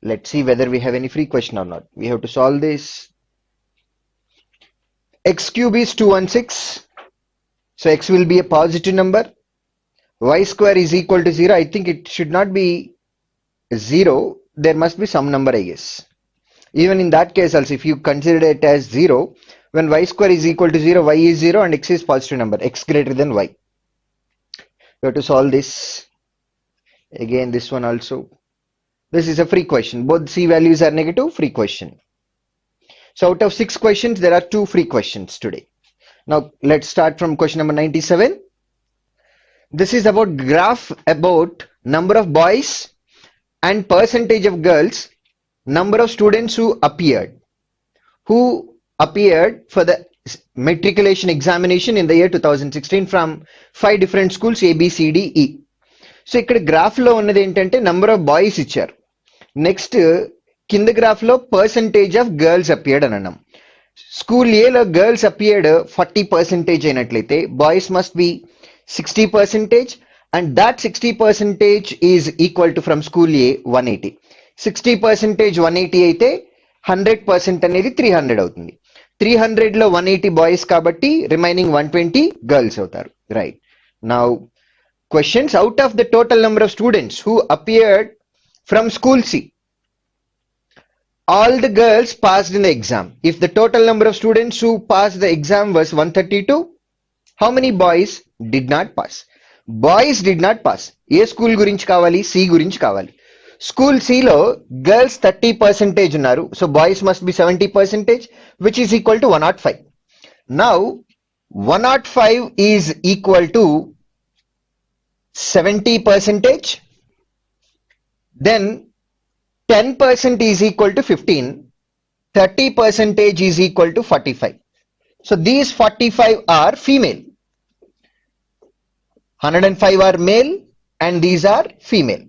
Let's see whether we have any free question or not. We have to solve this. X cube is 216. So x will be a positive number. Y square is equal to 0. I think it should not be 0. There must be some number, I guess. Even in that case also, if you consider it as 0, when y square is equal to 0, y is 0 and x is positive number, x greater than y. We have to solve this. Again, this one also. This is a free question. Both C values are negative, free question. So out of 6 questions, there are 2 free questions today. Now let's start from question number 97. This is about graph about number of boys and percentage of girls, number of students who appeared for the matriculation examination in the year 2016 from 5 different schools A, B, C, D, E. So ఇక్కడ graph లో ఉన్నది ఏంటంటే number of boys ఇచ్చారు. Next కింద graph లో percentage of girls appeared అని అన్నాం. School ఏలో గర్ల్స్ అపియర్డ్ 40% అయినట్లయితే boys must be 60%, and that 60% is equal to from school A 180. 60% 180 అయితే 100% అనేది 300 అవుతుంది. 300 లో 180 బాయ్స్ కాబట్టి రిమైనింగ్ 120 గర్ల్స్ అవుతారు. Right. Now questions, out of the total number of students who appeared from school C, all the girls passed in the exam. If the total number of students who passed the exam was 132, how many boys did not pass? Boys did not pass. A school గురించి కావాలి? C గురించి కావాలి. School C లో girls 30% ఉన్నారు. So boys must be 70%, which is equal to 105. Now 105 is equal to 70%, then 10% is equal to 15, 30% is equal to 45. So these 45 are female, 105 are male, and these are female.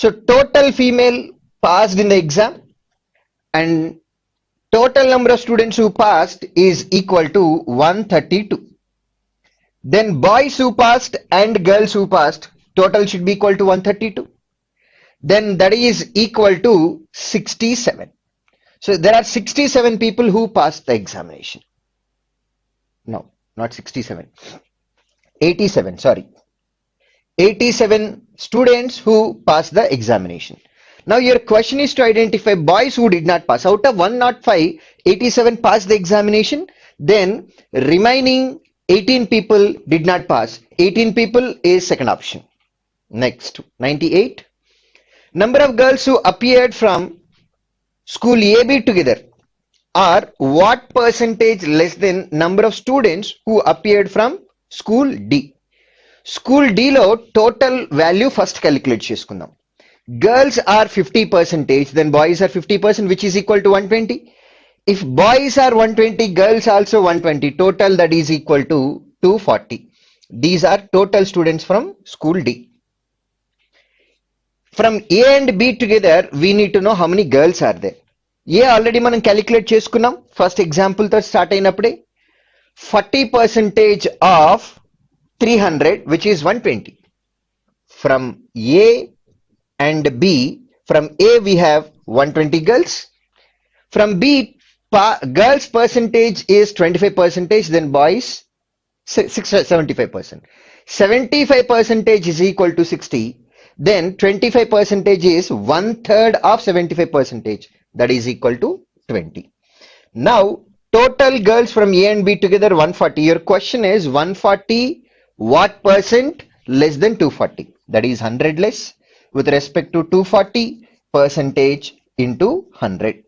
So total female passed in the exam, and total number of students who passed is equal to 132. Then boys who passed and girls who passed, total should be equal to 132. Then that is equal to 67. So there are 67 people who passed the examination. No, not 67. 87, sorry. 87 students who passed the examination. Now your question is to identify boys who did not pass. Out of 105, 87 passed the examination. Then remaining 18 people did not pass. 18 people is second option. Next, 98. Number of girls who appeared from school A, B together are what percentage less than number of students who appeared from school D? School D లో total value first calculate చేసుకుందాం. Girls are 50%, then boys are 50%, which is equal to 120. If boys are 120, girls also 120, total that is equal to 240. These are total students from school D. From A and B together, we need to know how many girls are there. A already మనం calculate చేసుకున్నాం. First example తో start అయినప్పుడే 40% of 300, which is 120. From A and B, from A we have 120 girls. From B, girls percentage is 25%, then boys 75%. 75% is equal to 60, then 25% is 1/3 of 75%, that is equal to 20. Now total girls from A and B together 140. Your question is 140 what percent less than 240? That is 100 less with respect to 240 percentage into 100.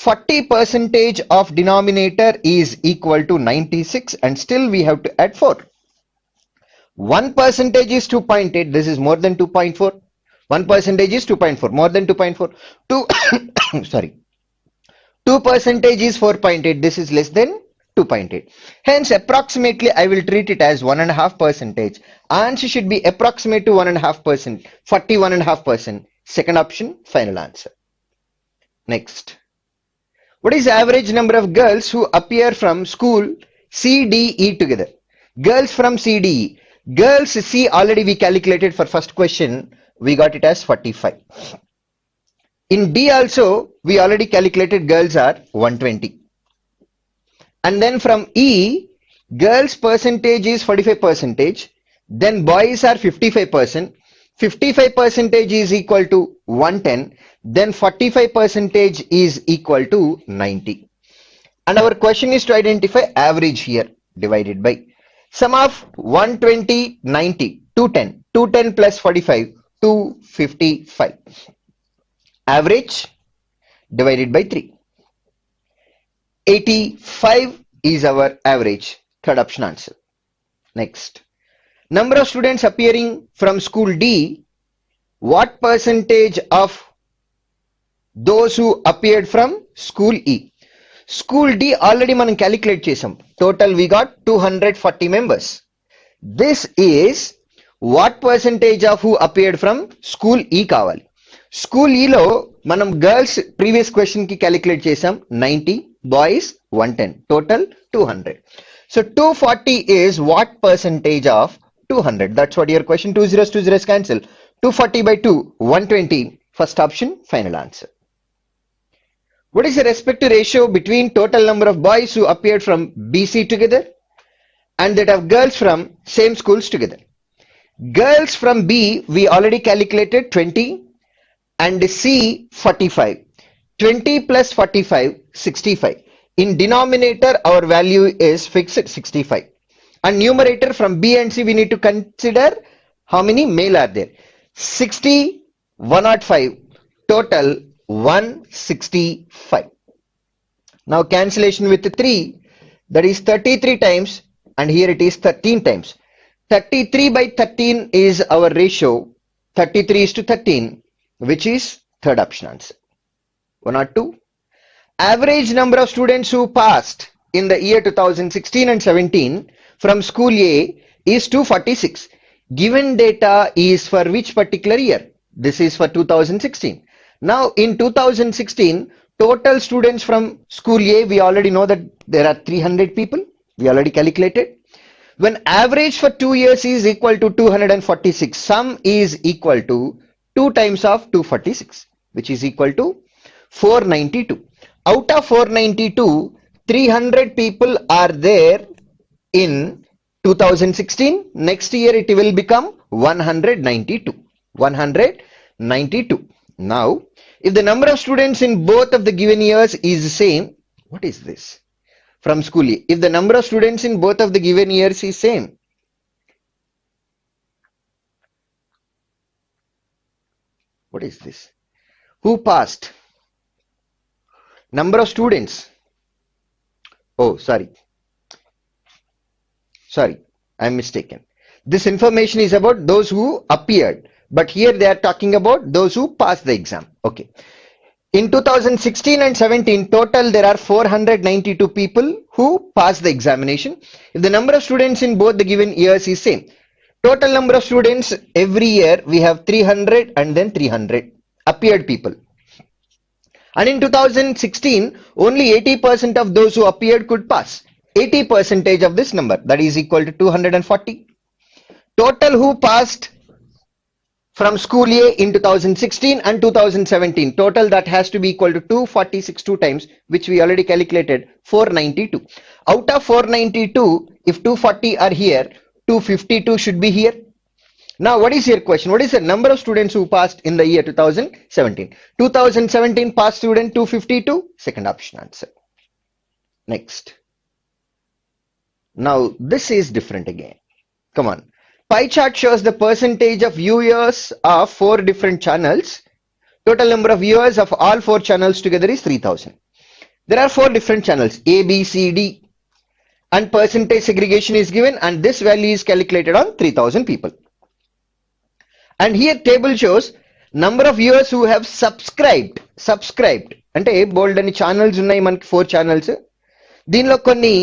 40% of denominator is equal to 96, and still we have to add 4. 1% is 2.8. This is more than 2.4. 1% is 2.4, more than 2.4. 2% is 4.8. This is less than 2.8. Hence approximately I will treat it as 1.5%. Answer should be approximate to 1.5%. 41.5%. Second option, final answer. Next. What is average number of girls who appear from school C, D, E together? Girls from C, D, E. Girls C already we calculated for first question. We got it as 45. In D also, we already calculated girls are 120. And then from E, girls percentage is 45%. Then boys are 55%. 55% is equal to 110. Then 45% is equal to 90. And our question is to identify average here divided by sum of 120, 90, 210. 210 plus 45, 255. Average divided by 3. 85 is our average. Third option answer. Next. Number of students appearing from school D. What percentage of those who appeared from school E? School D already మనం calculate చేసాం. Total we got 240 members. This is what percentage of who appeared from school E కావాలి. School E లో మనం girls previous question కి calculate చేసాం 90, boys 110, total 200. So 240 is what percentage of 200? That's what your question. 2 zeros, 2 zeros cancel. 240 by 2, 120. First option, final answer. What is the respective ratio between total number of boys who appeared from BC together and that of girls from same schools together? Girls from B, we already calculated 20 and C 45. 20 plus 45, 65. In denominator, our value is fixed 65. And numerator from B and C, we need to consider how many male are there. 60, 105, total 165. Now cancellation with 3, that is 33 times, and here it is 13 times. 33 by 13 is our ratio. 33 is to 13, which is third option answer. 1 or 2. Average number of students who passed in the year 2016 and 17 from school A is 246. Given data is for which particular year? This is for 2016. Now in 2016, total students from school A, we already know that there are 300 people. We already calculated. When average for 2 years is equal to 246, sum is equal to 2 times of 246, which is equal to 492. Out of 492, 300 people are there in 2016. Next year it will become 192. 192. Now, if the number of students in both of the given years is the same, what is this? From school A. If the number of students in both of the given years is same, what is this? Who passed? Number of students. Oh, sorry. I'm mistaken. This information is about those who appeared, but here they are talking about those who passed the exam. Okay. In 2016 and 17, total there are 492 people who passed the examination. If the number of students in both the given years is same, total number of students every year we have 300 and then 300 appeared people. And in 2016, only 80% of those who appeared could pass. 80% of this number, that is equal to 240. Total who passed from school A in 2016 and 2017, total that has to be equal to 246 2 times, which we already calculated, 492. Out of 492, if 240 are here, 252 should be here. Now, what is your question? What is the number of students who passed in the year 2017? 2017 passed student 252, second option answer. Next. Now, this is different again. Come on. Pie chart shows the percentage of viewers of 4 different channels. Total number of viewers of all 4 channels together is 3000. There are 4 different channels, A, B, C, D. And percentage segregation is given, and this value is calculated on 3000 people. And here table shows number of viewers who have subscribed. అంటే బోల్డ్ అని channels ఉన్నాయి మనకి 4 channels. దీనిలో కొన్ని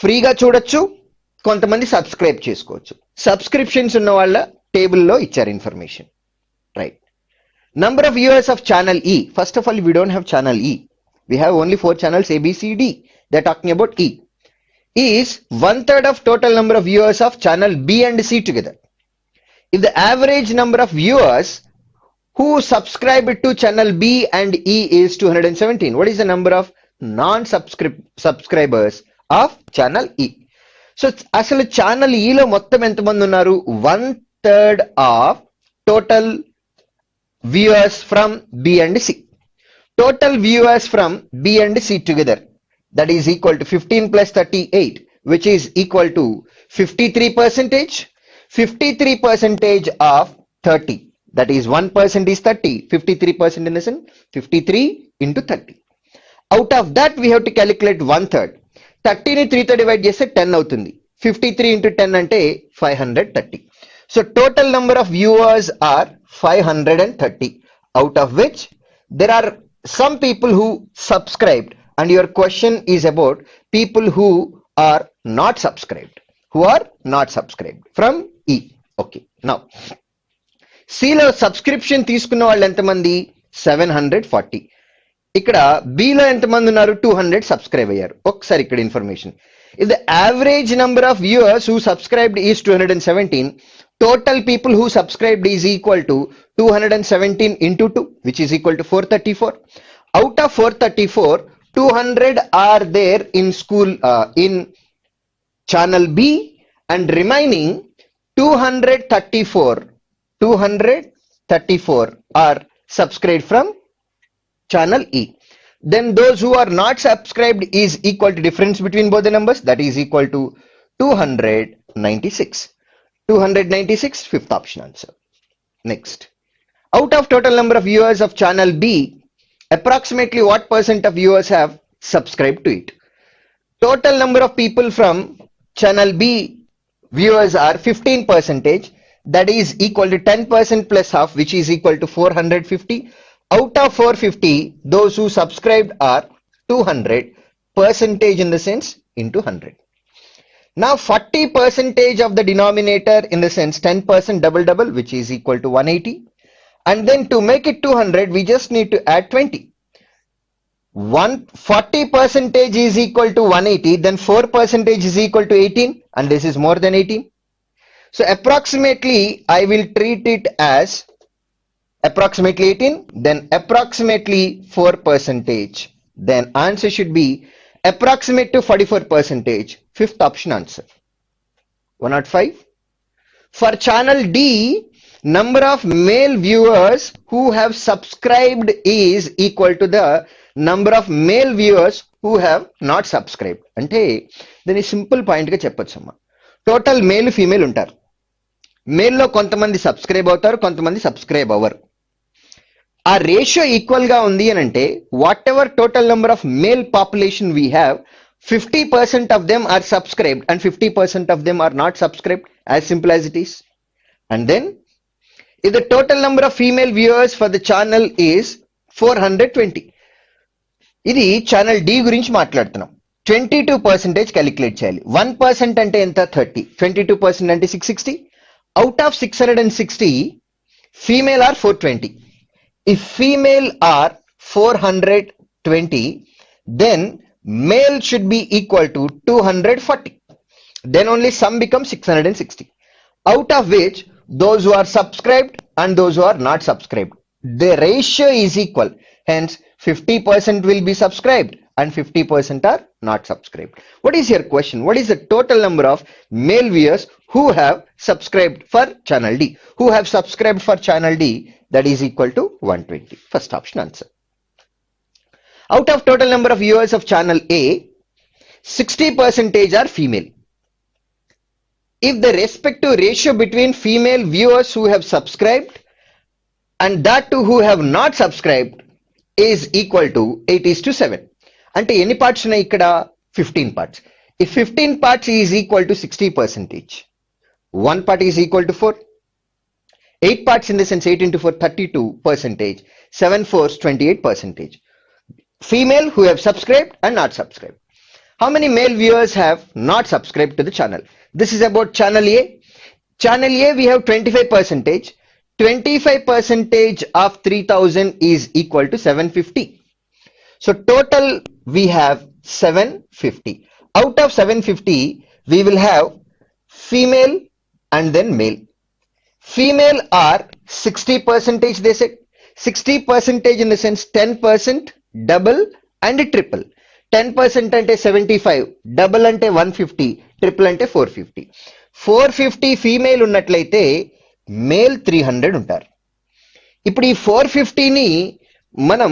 ఫ్రీగా చూడొచ్చు, కొంతమంది subscribe చేసుకోవచ్చు. సబ్స్క్రిప్షన్స్ ఉన్న వాళ్ళ టేబుల్లో ఇచ్చారు information. Right. Number of viewers of channel E. First of all, we don't have channel E. We have only 4 channels A, B, C, D. They're talking about E. Is 1/3 of total number of viewers of channel B and C together. If the average number of viewers who subscribed to channel B and E is 217. What is the number of non-subscribers of channel E? So అసలు channel ఈలో మొత్తం ఎంతమంది ఉన్నారు? 1/3 of total viewers from B and C. Total viewers from B and C together, that is equal to 15 plus 38, which is equal to 53%. 53% of 30, that is 1% is 30. 53% in the sense 53 into 30. Out of that we have to calculate 1/3. 30 ni 3 తో divide చేస్తే 10 అవుతుంది. 53 into 10 అంటే 530. So total number of viewers are 530, out of which there are some people who subscribed, and your question is about people who are not subscribed, from E. Okay, now C లో subscription తీసుకున్న వాళ్ళు ఎంతమంది? 740. ఇక్కడ B లో ఎంతమంది ఉన్నారు? 200 subscribe అయ్యారు. ఒకసారి ఇక్కడ information, if the average number of viewers who subscribed is 217, total people who subscribed is equal to 217 into 2, which is equal to 434. Out of 434, 200 are there in channel B, and remaining 234 are subscribed from channel E. Then those who are not subscribed is equal to difference between both the numbers, that is equal to 296. 296, fifth option answer. Next, out of total number of viewers of channel B, approximately what percent of viewers have subscribed to it? Total number of people from channel B viewers are 15%, that is equal to 10% plus half, which is equal to 450. Out of 450, those who subscribed are 200, percentage in the sense into 100. Now 40% of the denominator in the sense 10% double, which is equal to 180. And then to make it 200, we just need to add 20. 40% is equal to 180, then 4% is equal to 18, and this is more than 18. So approximately I will treat it as approximately 18, then approximately 4%. Then answer should be approximate to 44%. Fifth option answer. 105. For channel D, number of male viewers who have subscribed is equal to the number of male viewers who have not subscribed. అంటే దీని simple point గా చెప్పొచ్చమ్మా. Total male female ఉంటారు. మేల్లో కొంతమంది subscribe అవుతారు, కొంతమంది subscribe అవ్వరు. ఆ ratio equal గా ఉంది అని అంటే what ever total number of male population we have, 50% of them are subscribed and 50% of them are not subscribed, as simple as it is. And then if the total number of female viewers for the channel is 420, ఇది channel D గురించి మాట్లాడుతున్నాం. 22% calculate చేయాలి. 1% అంటే ఎంత? 30. 22% అంటే 660. Out of 660, female are 420. If female are 420, then male should be equal to 240. Then only sum becomes 660. Out of which those who are subscribed and those who are not subscribed, the ratio is equal. Hence 50% will be subscribed and 50% are not subscribed. What is your question? What is the total number of male viewers who have subscribed for channel D? Who have subscribed for channel D? That is equal to 120. First option answer. Out of total number of viewers of channel A, 60% are female. If the respective ratio between female viewers who have subscribed and that too who have not subscribed is equal to 8:7. అంటే ఎన్ని parts ఉన్నాయి ఇక్కడ? 15 parts. If 15 parts is equal to 60%, 1 part is equal to 4. 8 parts in the sense 8 into 4, 32%. 7 4s, 28%. Female who have subscribed and not subscribed. How many male viewers have not subscribed to the channel? This is about channel A. Channel A we have 25%. 25% of 3000 is equal to 750. So total we have 750. Out of 750, we will have female and then male. Female are 60%, they said. 60% in the sense 10%, double and triple. 10% అంటే 75, double అంటే 150, triple అంటే 450. 450 female ఉన్నట్లయితే male 300 ఉంటారు. ఇప్పుడు ఈ 450ని మనం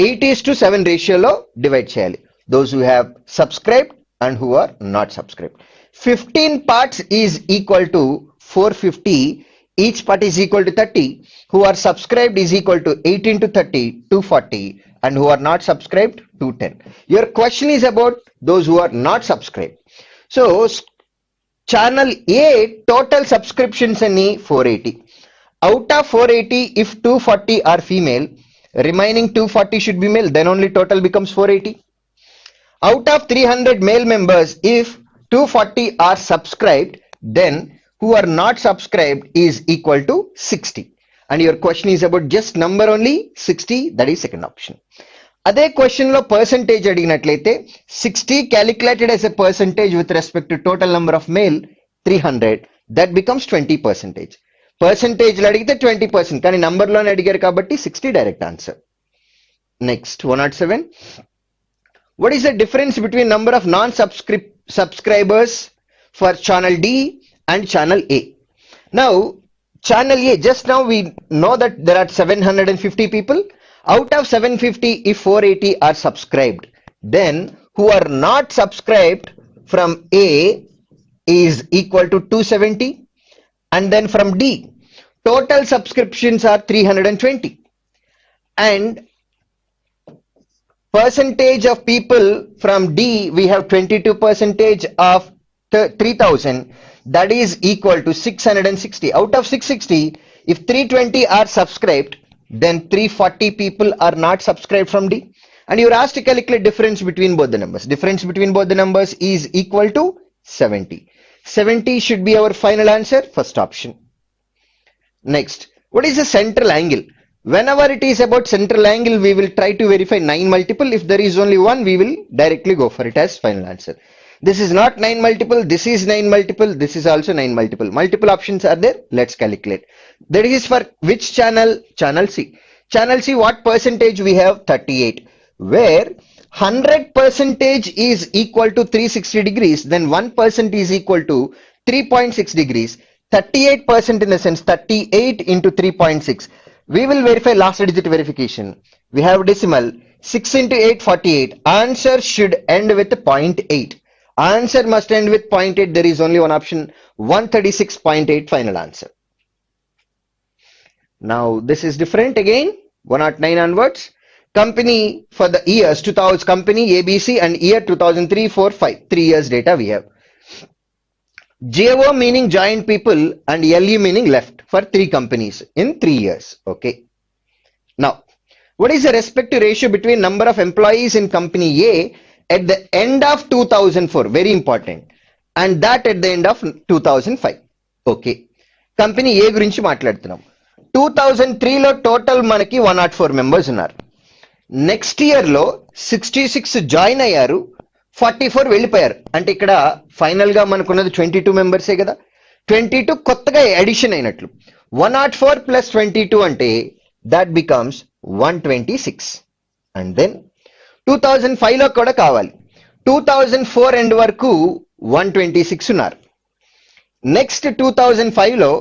8:7 రేషియోలో divide చేయాలి. Those who have subscribed and who are not subscribed. 15 parts is equal to 450. Each part is equal to 30. Who are subscribed is equal to 8 into 30, 240. And who are not subscribed, 210. Your question is about those who are not subscribed. So, channel A total subscriptions any 480. Out of 480, if 240 are female, remaining 240 should be male, then only total becomes 480. Out of 300 male members, if 240 are subscribed, then who are not subscribed is equal to 60. And your question is about just number only 60, that is second option. అదే question లో percentage అడిగినట్లయితే 60 calculated as a percentage with respect to total number of male 300, that becomes 20%. Percentage లో అడిగితే 20%, కానీ number లోనే అడిగారు కాబట్టి 60 direct answer. Next 107. What is the difference between number of non-subscribers for channel D and channel A? Now, channel A, just now we know that there are 750 people. Out of 750, if 480 are subscribed, then who are not subscribed from A is equal to 270. And then from D, total subscriptions are 320. And percentage of people from D, we have 22% of 3000, that is equal to 660. Out of 660, if 320 are subscribed, then 340 people are not subscribed from D. And you're asked to calculate difference between both the numbers. Difference between both the numbers is equal to 70. 70 should be our final answer, first option. Next, what is the central angle? Whenever it is about central angle, we will try to verify 9 multiple. If there is only one, we will directly go for it as final answer. This is not 9 multiple, this is 9 multiple, this is also 9 multiple. Multiple options are there, let's calculate. That is for which channel? Channel C. Channel C, what percentage we have? 38. Where 100% is equal to 360 degrees, then 1% is equal to 3.6 degrees. 38% in the sense 38 into 3.6. We will verify last digit verification. We have decimal 6 into 8, 48. Answer should end with 0.8. Answer must end with 0.8. There is only one option, 136.8 final answer. Now this is different again, 109 onwards. Company for the years 2000, company ABC, and year 2003, 4, 5. 3 years data we have. JO meaning joint people and LU meaning left for 3 companies in 3 years. Okay. Now, what is the respective ratio between number of employees in company A at the end of 2004? Very important. And that at the end of 2005. Okay. Company A గురించి మాట్లాడుతున్నాం. 2003 లో total మనకి 104 members ఉన్నారు. Next year లో 66 join అయ్యారు, 44 వెళ్ళిపోయారు. అంటే ఇక్కడ ఫైనల్ గా మనకున్నది 22 మెంబర్సే కదా. 22 కొత్తగా అడిషన్ అయినట్లు. 104 ప్లస్ 22 అంటే that becomes 126. And then 2005 లో కూడా కావాలి. 2004 ఎండ్ వరకు 126 ఉన్నారు. నెక్స్ట్ 2005 లో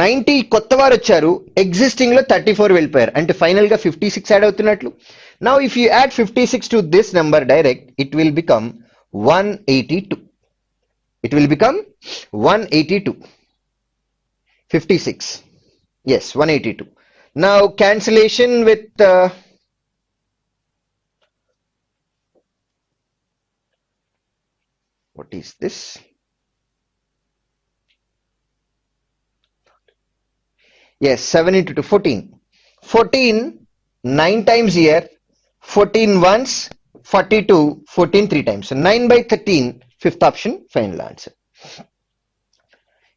90 కొత్త వారు వచ్చారు, ఎగ్జిస్టింగ్ లో 34 వెళ్ళిపోయారు. అంటే ఫైనల్ గా 56 యాడ్ అవుతున్నట్లు. Now if you add 56 to this number direct, it will become 182. It will become 182. 56. Yes, 182. Now cancellation with what is this? Yes, 7 into 2, 14. 14, 9 times here, 14 once, 42, 14 3 times. So 9 by 13, fifth option, final answer.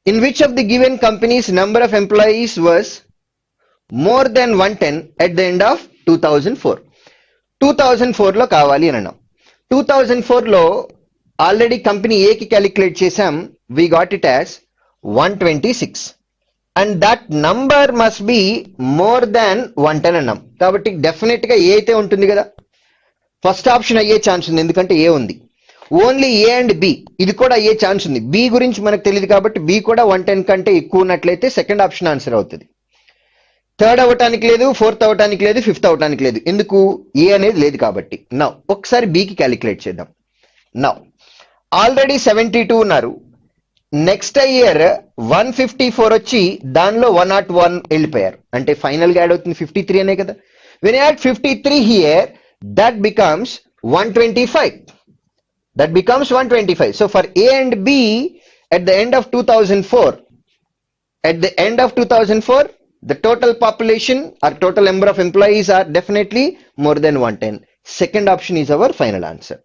In which of the given companies number of employees was more than 110 at the end of 2004? 2004 లో కావాలి అని అన్నాం. 2004 లో already company A కి calculate చేసాం. We got it as 126. and that number must be more than 110 అన్నాం కాబట్టి definite గా ఏ అయితే ఉంటుంది కదా ఫస్ట్ ఆప్షన్ అయ్యే ఛాన్స్ ఉంది ఎందుకంటే ఏ ఉంది ఓన్లీ ఏ అండ్ బి ఇది కూడా అయ్యే ఛాన్స్ ఉంది బి గురించి మనకు తెలియదు కాబట్టి బి కూడా 110 కంటే ఎక్కువ ఉన్నట్లయితే సెకండ్ ఆప్షన్ ఆన్సర్ అవుతుంది థర్డ్ అవటానికి లేదు ఫోర్త్ అవటానికి లేదు ఫిఫ్త్ అవటానికి లేదు ఎందుకు ఏ అనేది లేదు కాబట్టి నౌ ఒకసారి బికి క్యాలిక్యులేట్ చేద్దాం నౌ ఆల్రెడీ 72 ఉన్నారు నెక్స్ట్ ఇయర్ 154 వచ్చి దానిలో 101 వెళ్ళిపోయారు అంటే ఫైనల్ గా యాడ్ అవుతుంది 53 అనే కదా when you add 53 here that becomes 125 so for A and B at the end of 2004 the total population or total number of employees are definitely more than 110 second option is our final answer.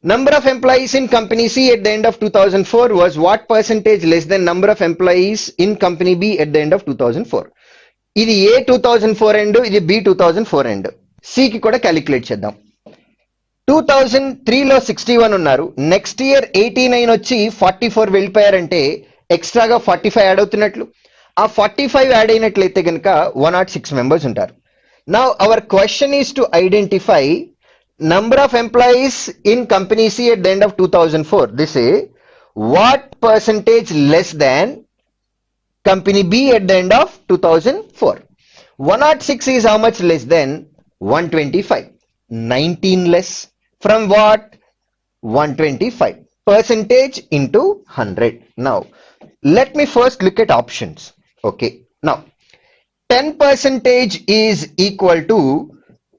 Number of employees in company C at the end of 2004 was what percentage less than number of employees in company B at the end of 2004? ఇది A 2004 end, ఇది B 2004 end. C కి కూడా calculate చేద్దాం 2003 లో 61 ఉన్నారు next year 89 వచ్చి 44 వెళ్ళిపోయారంటే ఎక్స్ట్రాగా 45 add అవుతున్నట్లు ఆ 45 యాడ్ అయినట్లయితే కనుక 106 మెంబర్స్ ఉంటారు now our question is to identify number of employees in company C at the end of 2004 this is what percentage less than company B at the end of 2004 106 is how much less than 125 19 less from what 125 percentage into 100 now let me first look at options okay now 10% is equal to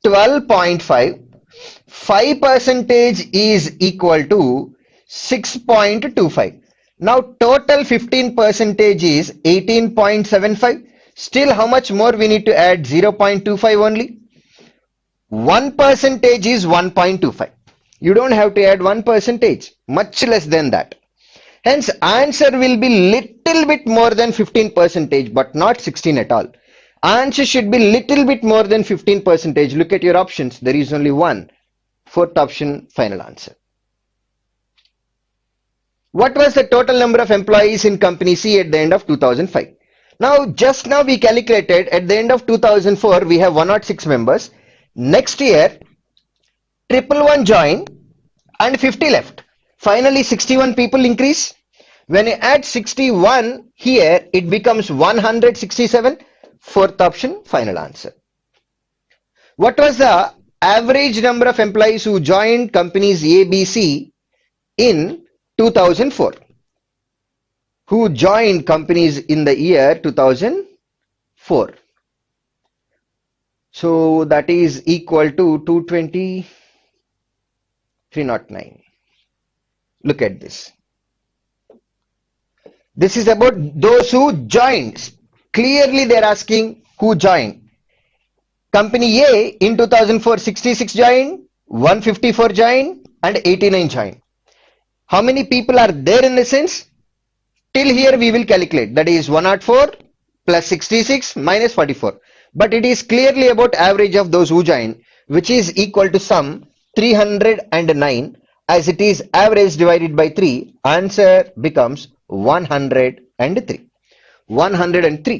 12.5 5% is equal to 6.25 now total 15% is 18.75 still how much more we need to add 0.25 only 1% is 1.25 you don't have to add 1% much less than that hence answer will be little bit more than 15% but not 16 at all answer should be little bit more than 15% look at your options there is only one fourth option final answer what was the total number of employees in company C at the end of 2005 now just now we calculated at the end of 2004 we have 106 members next year 111 joined and 50 left finally 61 people increase when you add 61 here it becomes 167 fourth option final answer what was the average number of employees who joined companies A, B, C in 2004 who joined companies in the year 2004 so that is equal to 220 309 look at this is about those who joined clearly they are asking who joined company A in 2004 66 joined 154 joined and 89 joined how many people are there in the sense till here we will calculate that is 104 plus 66 minus 44 but it is clearly about average of those who joined which is equal to sum 309 as it is average divided by 3 answer becomes 103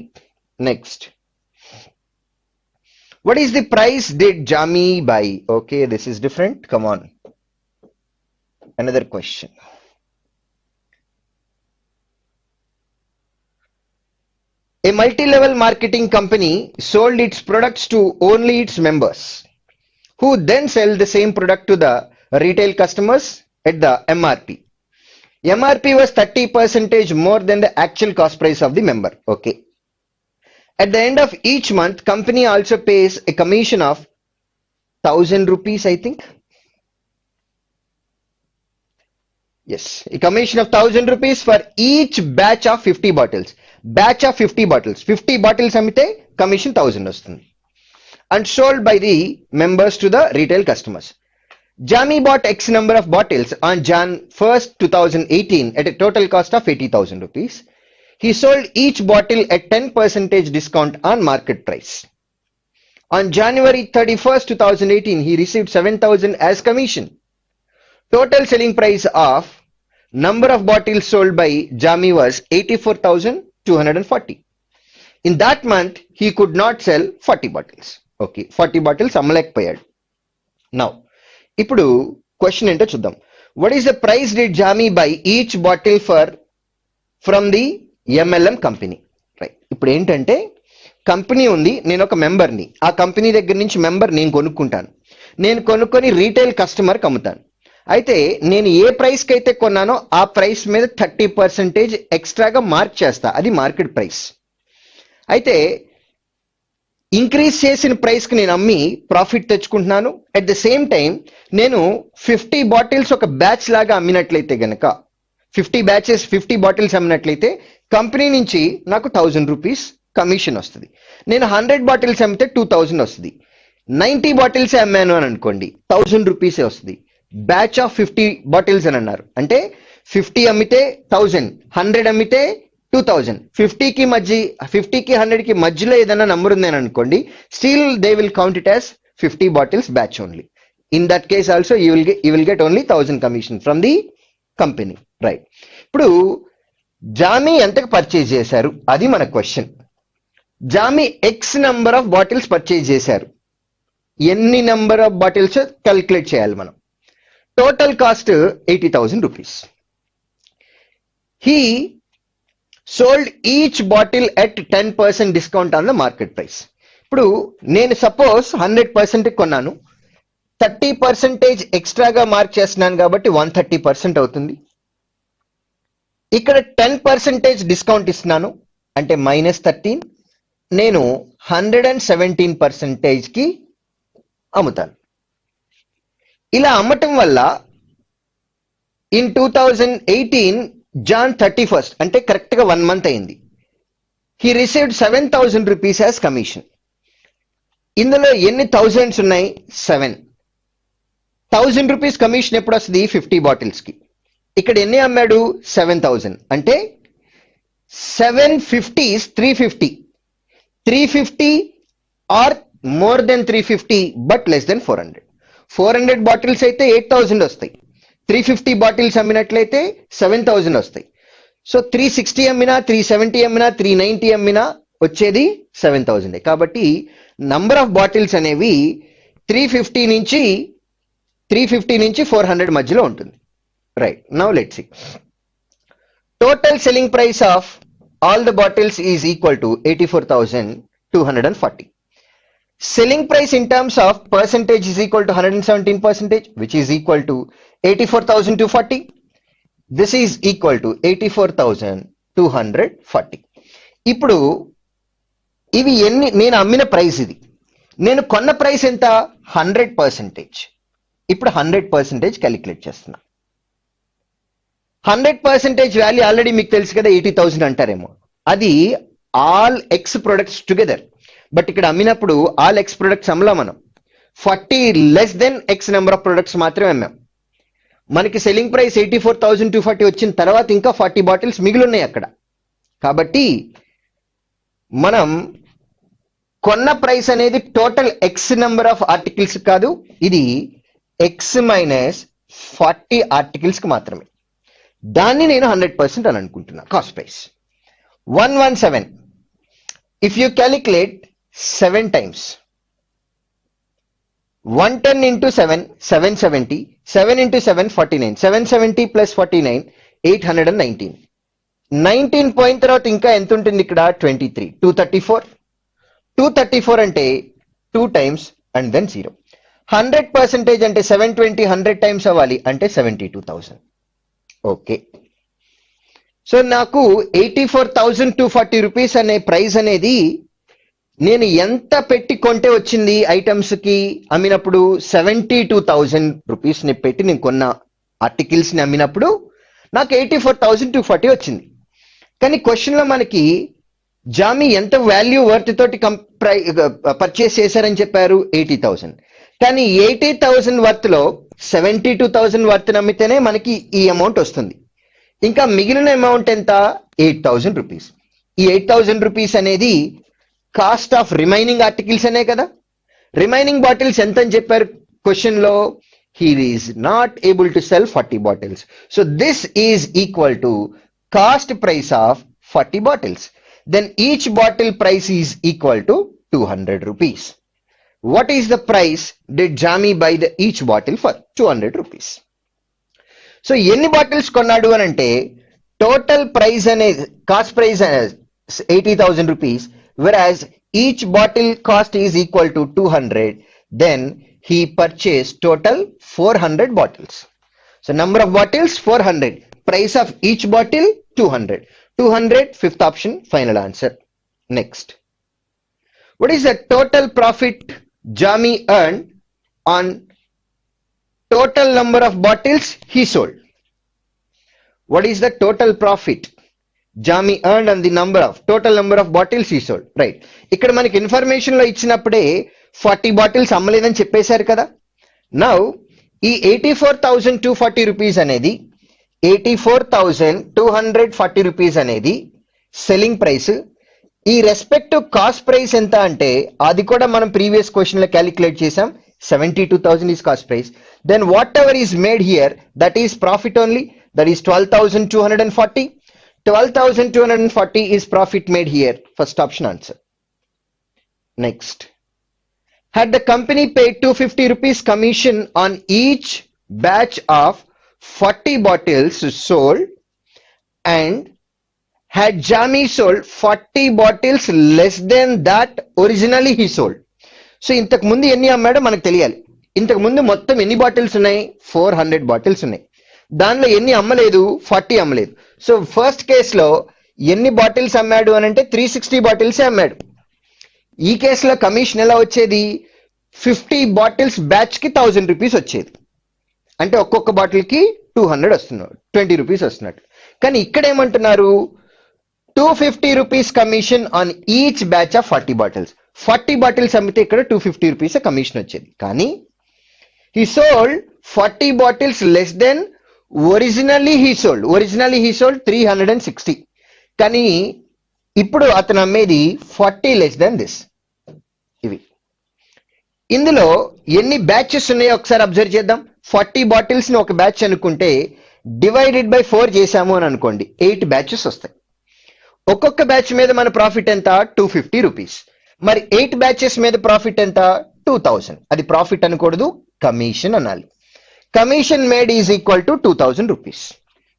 next what is the price did Jami buy okay this is different come on another question a multi-level marketing company sold its products to only its members who then sell the same product to the retail customers at the MRP MRP was 30% more than the actual cost price of the member okay at the end of each month company also pays a commission of 1000 rupees I think yes a commission of 1000 rupees for each batch of 50 bottles 50 bottles amite commission 1000 vastundi and sold by the members to the retail customers Jami bought X number of bottles on Jan 1st 2018 at a total cost of 80,000 rupees he sold each bottle at 10% discount on market price on January 31st 2018 he received 7,000 as commission total selling price of number of bottles sold by Jami was 84,000 240. In that month, he could not sell 40 bottles. Okay, 40 bottles అమ్మలేకపోయాడు. Now, ఇప్పుడు question ఏంటో చూద్దాం. What is the price did Jami buy each bottle from the MLM company? Right, ఇప్పుడు ఏంటంటే company ఉంది, నేను ఒక మెంబర్ని, ఆ company దగ్గర నుంచి మెంబర్ నేను కొనుక్కుంటాను, నేను కొనుక్కొని రీటైల్ కస్టమర్కి అమ్ముతాను. అయితే నేను ఏ ప్రైస్కి అయితే కొన్నానో ఆ ప్రైస్ మీద 30% ఎక్స్ట్రాగా మార్క్ చేస్తా, అది మార్కెట్ ప్రైస్. అయితే ఇంక్రీజ్ చేసిన ప్రైస్కి నేను అమ్మి ప్రాఫిట్ తెచ్చుకుంటున్నాను. అట్ ద సేమ్ టైం నేను 50 బాటిల్స్ ఒక బ్యాచ్ లాగా అమ్మినట్లయితే గనక 50 బాటిల్స్ అమ్మినట్లయితే కంపెనీ నుంచి నాకు 1000 రూపీస్ కమిషన్ వస్తుంది. నేను 100 బాటిల్స్ అమ్మితే 2000 వస్తుంది. 90 బాటిల్స్ అమ్మాను అని అనుకోండి, 1000 రూపీసే వస్తుంది. బ్యాచ్ ఆఫ్ 50 బాటిల్స్ అని అన్నారు అంటే 50 అమ్మితే 1000, 100 అమ్మితే 2000. 50కి 100కి మధ్యలో ఏదైనా నంబర్ ఉందని అనుకోండి, still they will count it as 50 bottles batch only. In that case also you will get only 1000 commission from the company. Right, ఇప్పుడు జామీ ఎంతకు పర్చేజ్ చేశారు అది మన question. Jamie X number of bottles purchase చేశారు. ఎన్ని number of bottles calculate చేయాలి మనం. Total cost 80,000 rupees. He sold each bottle at 10% discount on the market price. ఇప్పుడు నేను సపోజ్ 100% కొన్నాను, 30% ఎక్స్ట్రాగా మార్క్ చేస్తున్నాను కాబట్టి 130% అవుతుంది. ఇక్కడ 10% డిస్కౌంట్ ఇస్తున్నాను అంటే -13. నేను 117%కి అమ్ముతాను. ఇలా అమ్మటం వల్ల ఇన్ 2018 Jan 31st అంటే కరెక్ట్ గా 1 month అయింది. He received 7,000 rupees as commission. ఇందులో ఎన్ని థౌజండ్స్ ఉన్నాయి? 7. 1000 రూపీస్ కమిషన్ ఎప్పుడు వస్తుంది? 50 బాటిల్స్ కి. ఇక్కడ ఎన్ని అమ్మాడు? 7,000 అంటే 750 is 350. 350 or more than 350 but less than 400. 400 bottles అయితే 8,000 వస్తాయి. 350 బాటిల్స్ అమ్మినట్లయితే 7,000 వస్తాయి. సో 360 అమ్మినా, 370 అమ్మినా, 390 అమ్మినా వచ్చేది 7,000. కాబట్టి నంబర్ ఆఫ్ బాటిల్స్ అనేవి 350 నుంచి 400 మధ్యలో ఉంటుంది. Right, now let's see. Total selling price of all the bottles is equal to 84,240. Selling price in terms of percentage is equal to 117%, which is equal to 84,240. This is equal to 84,240. ఇప్పుడు ఇవి ఎన్ని? నేను అమ్మిన price ఇది, నేను కొన్న price ఎంత? 100%. ఇప్పుడు 100% క్యాలిక్యులేట్ చేస్తున్నా. 100% వాల్యూ ఆల్రెడీ మీకు తెలుసు కదా, 80,000 అంటారేమో. అది all X products together. But ఇక్కడ అమ్మినప్పుడు ఆల్ ఎక్స్ ప్రొడక్ట్స్ అమ్మలా మనం. 40 less than X number of products మాత్రమే అమ్మాం. మనకి సెల్లింగ్ ప్రైస్ 84,240 వచ్చిన తర్వాత ఇంకా 40 బాటిల్స్ మిగిలి ఉన్నాయి అక్కడ. కాబట్టి మనం కొన్న ప్రైస్ అనేది total X number of articles కాదు, ఇది ఎక్స్ మైనస్ 40 ఆర్టికల్స్ కి మాత్రమే. దాన్ని నేను 100% అని అనుకుంటున్నా. Cost price 117. If you calculate 7 times, 110 into 7, 770, 7 into 7, 49, 770 plus 49, 819. 19 పోయిన తర్వాత ఇంకా ఎంత ఉంటుంది ఇక్కడ? 23, 234. 234 అంటే 2 times and then 0. 100% అంటే 720 100 times అవ్వాలి అంటే 72,000. ఓకే, సో నాకు 84,240 రూపీస్ అనే ప్రైస్ అనేది నేను ఎంత పెట్టి కొంటే వచ్చింది? ఐటమ్స్ కి అమ్మినప్పుడు 72,000 రూపీస్ ని పెట్టి నేను కొన్న ఆర్టికల్స్ ని అమ్మినప్పుడు నాకు 84,240 వచ్చింది. కానీ క్వశ్చన్ లో మనకి జామీ ఎంత వాల్యూ వర్త్ తోటి పర్చేస్ చేశారని చెప్పారు? 80,000. కానీ 80,000 వర్త్ లో 72,000 వర్త్ నమ్మితేనే మనకి ఈ అమౌంట్ వస్తుంది. ఇంకా మిగిలిన అమౌంట్ ఎంత? 8,000 రూపీస్. ఈ 8,000 రూపీస్ అనేది కాస్ట్ ఆఫ్ రిమైనింగ్ ఆర్టికల్స్ అనే కదా. రిమైనింగ్ బాటిల్స్ ఎంత అని చెప్పారు క్వశ్చన్ లో? He is not able to cell 40 bottles. So this is equal to cost price of 40 bottles. Then each bottle price is equal to 200 rupees. What is the price did Jami buy the each bottle for? 200 rupees. So ఎన్ని bottles కొన్నాడు అని అంటే total price అనేది cost price 80,000 rupees, whereas each bottle cost is equal to 200. Then he purchased total 400 bottles. So number of bottles 400, price of each bottle 200. 200, fifth option, final answer. Next, what is the total profit Jami earned on total number of bottles he sold? What is the total profit Jami earned on the total number of bottles he sold? Right, ఇక్కడ మనకి information లో ఇచ్చినప్పుడే 40 bottles అమ్మలేదని చెప్పేశారు కదా. Now ఈ 84,240 rupees అనేది 84,240 rupees అనేది selling price. ఈ రెస్పెక్టివ్ కాస్ట్ ప్రైస్ ఎంత అంటే అది కూడా మనం ప్రీవియస్ క్వశ్చన్ లో క్యాలిక్యులేట్ చేసాం. 72,000 is cost price. Then whatever is made here, that is profit only. That is 12,240. 12,240 is profit made here. First option answer. Next, had the company paid 250 rupees commission on each batch of 40 bottles sold, and had Jami sold 40 bottles less than that originally he sold. So ఇంతకు ముందు ఎన్ని అమ్మాడో మనకు తెలియాలి. ఇంతకు ముందు మొత్తం ఎన్ని bottles ఉన్నాయి? 400 బాటిల్స్ ఉన్నాయి. దానిలో ఎన్ని అమ్మలేదు? 40 అమ్మలేదు. సో ఫస్ట్ కేసులో ఎన్ని బాటిల్స్ అమ్మాడు అని అంటే 360 బాటిల్సే అమ్మాడు. ఈ కేసులో కమిషన్ ఎలా వచ్చేది? 50 బాటిల్స్ బ్యాచ్ కి 1000 రూపీస్ వచ్చేది. అంటే ఒక్కొక్క బాటిల్ కి 200 వస్తున్నాడు, 20 రూపీస్ వస్తున్నట్టు. కానీ ఇక్కడ ఏమంటున్నారు? 250 rupees commission on each batch of 40 bottles. 40 bottles అమ్మితే ఇక్కడ 250 రూపీస్ కమిషన్ వచ్చేది. కానీ he sold 40 bottles less than originally he sold. Originally he sold 360. కానీ ఇప్పుడు అతను అమ్మేది 40 less than this. ఇవి ఇందులో ఎన్ని బ్యాచెస్ ఉన్నాయో ఒకసారి అబ్జర్వ్ చేద్దాం. 40 బాటిల్స్ ని ఒక బ్యాచ్ అనుకుంటే డివైడెడ్ బై 4 చేశాము అని అనుకోండి, 8 బ్యాచెస్ వస్తాయి. ఒక్కొక్క బ్యాచ్ మీద మన ప్రాఫిట్ ఎంత? 250 రూపీస్. మరి 8 బ్యాచెస్ మీద ప్రాఫిట్ ఎంత? 2000. అది ప్రాఫిట్ అనకూడదు, కమిషన్ అనాలి. Commission made is equal to 2000 rupees,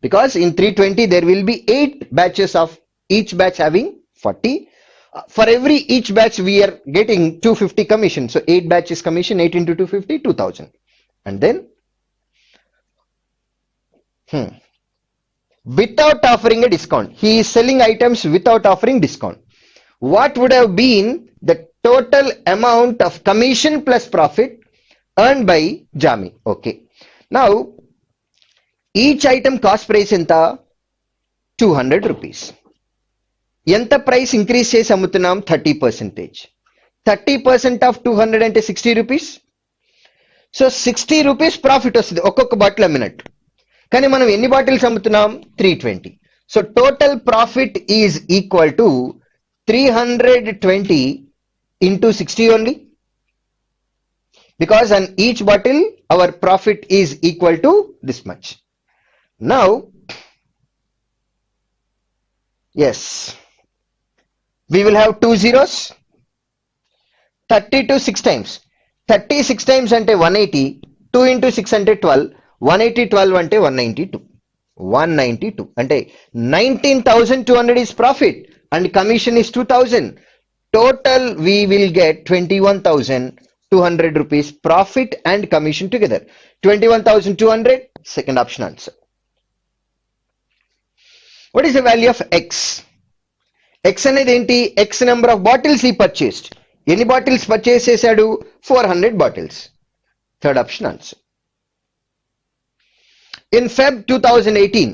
because in 320 there will be 8 batches of each batch having 40. For every each batch we are getting 250 commission. So 8 batches commission, 8 into 250, 2000. And then without offering a discount, he is selling items without offering discount. What would have been the total amount of commission plus profit earned by Jami? Okay, now each item cost price enta? 200 rupees. ఎంత price increase చేసి అమ్ముతున్నాం? 30%. 30% of 200 అంటే 60 rupees. So 60 rupees profit వస్తుంది ఒక్కొక్క bottle అమ్మినట్టు. కానీ మనం ఎన్ని bottles అమ్ముతున్నాం? 320. So total profit is equal to 320 into 60 only, because on each bottle our profit is equal to this much. Now yes, we will have 2 zeros. 30 to 6 times. 30 6 times ante 180. 2 into 6 ante 12. 180 12 ante 192. 192 ante 19,200 is profit and commission is 2,000. Total we will get 21,200 rupees profit and commission together. 21,200, second option answer. What is the value of X? X అనేది ఏంటి? X number of bottles he purchased. ఎన్ని bottles purchase చేశాడు? 400 bottles. Third option answer. In Feb 2018,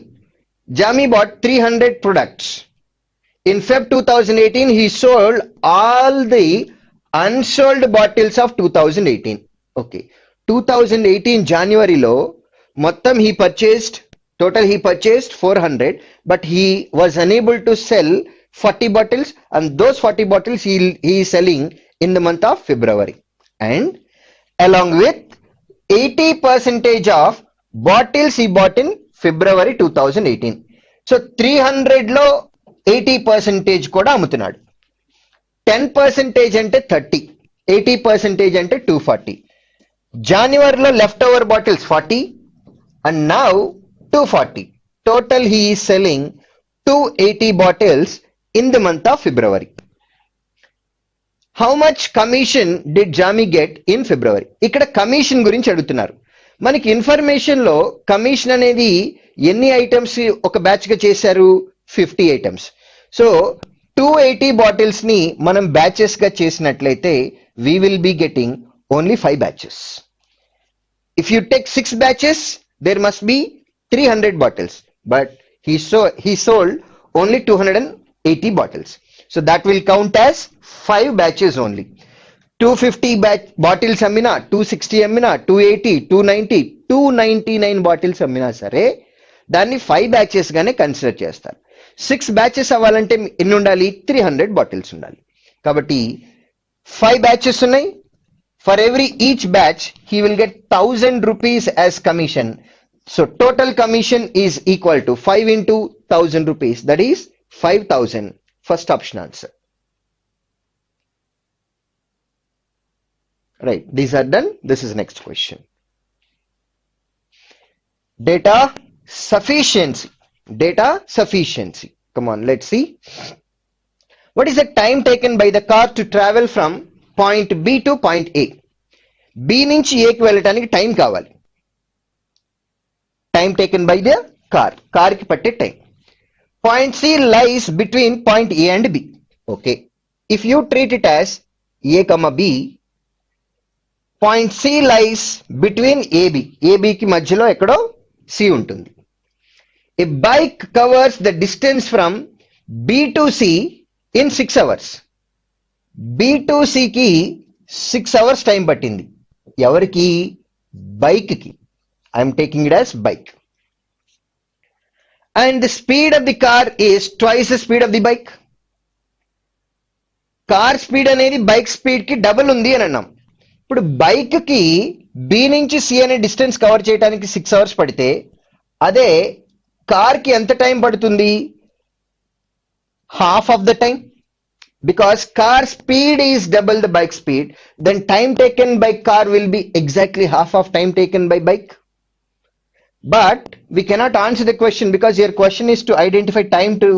Jami bought 300 products. In Feb 2018, he sold all the unsold bottles of 2018. Okay, 2018 January lo మొత్తం he purchased 400, but he was unable to sell 40 bottles, and those 40 bottles he is selling in the month of February, and along with 80% of bottles he bought in February 2018. So 300 లో 80% కూడా అమ్ముతున్నాడు. 10% అంటే 30, 80% అంటే 240. జనవరిలో left over bottles 40 and now 240. Total he is selling 280 bottles in the month of February. How much commission did Jami get in February? ఇక్కడ commission గురించి అడుగుతున్నారు. మనకి ఇన్ఫర్మేషన్ లో కమిషన్ అనేది ఎన్ని ఐటమ్స్ ఒక బ్యాచ్ గా చేశారు? 50 ఐటమ్స్. సో 280 బాటిల్స్ ని మనం బ్యాచెస్ గా చేసినట్లయితే we will be getting only 5 batches. If you take 6 batches, there must be 300 bottles, but he sold only 280 bottles. So that will count as 5 batches only. 250 bottles అమ్మినా, 260 అమ్మినా, 280, 290, 299 bottles అమ్మినా సరే దాన్ని 5 batches గానే కన్సిడర్ చేస్తారు. 6 batches అవ్వాలంటే ఎన్ని ఉండాలి? 300 బాటిల్స్ ఉండాలి. కాబట్టి 5 బ్యాచెస్ ఉన్నాయి. For every each batch, he will get 1000 rupees as commission. So total commission is equal to 5 into 1000 rupees. That is 5000. First option answer. Right. These are done. This is next question. Data sufficiency. Data sufficiency. Come on, let's see. What is the time taken by the car to travel from point B to point A? B నుంచి A కి వెళ్ళడానికి time కావాలి. Time taken by the car. Car కి పట్టే time. Point C lies between point A and B. Okay. If you treat it as A, B, point C lies between AB. AB కి మధ్యలో ఎక్కడో C ఉంటుంది. A bike covers the distance from B to C in 6 hours. B to C కి 6 hours time పట్టింది. ఎవరికి? Bike కి. I'm taking it as bike. And the speed of the car is twice the speed of the bike. Car speed అనేది bike speed కి double ఉంది అని అన్నాం. ఇప్పుడు బైక్ కి బి నుంచి సి అనే డిస్టెన్స్ కవర్ చేయడానికి 6 hours పడితే అదే కార్ కి ఎంత టైం పడుతుంది? Half of the time. Because car speed is double the bike speed, then time taken by car will be exactly half of time taken by bike. But we cannot answer the question because your question is to identify time to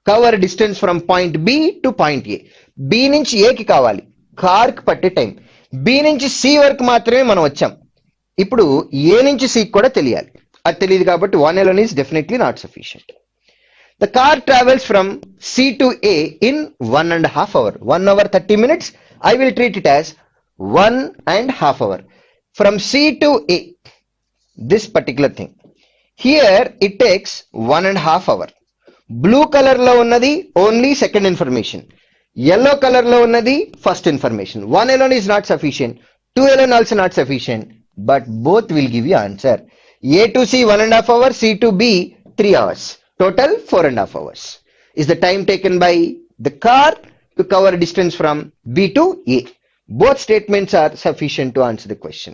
cover distance from point B to point A. B నుంచి A కి కావాలి, car కి పట్టే time. B నుంచి C వరకు మాత్రమే మనం వచ్చాం. ఇప్పుడు A నుంచి C కూడా తెలియాలి. అది తెలియదు కాబట్టి 1 alone is definitely not sufficient. The car travels from C to A in 1.5 hours. 1 hour 30 minutes. I will treat it as 1.5 hours. From C to A, this particular thing. Here it takes 1.5 hours. Blue color lo unnadi only second information. Yellow color lo unnadi first information. 1 alone is not sufficient. 2 alone also not sufficient. But both will give you answer. A to C 1.5 hours. C to B 3 hours. Total 4.5 hours is the time taken by the car to cover distance from B to A. Both statements are sufficient to answer the question.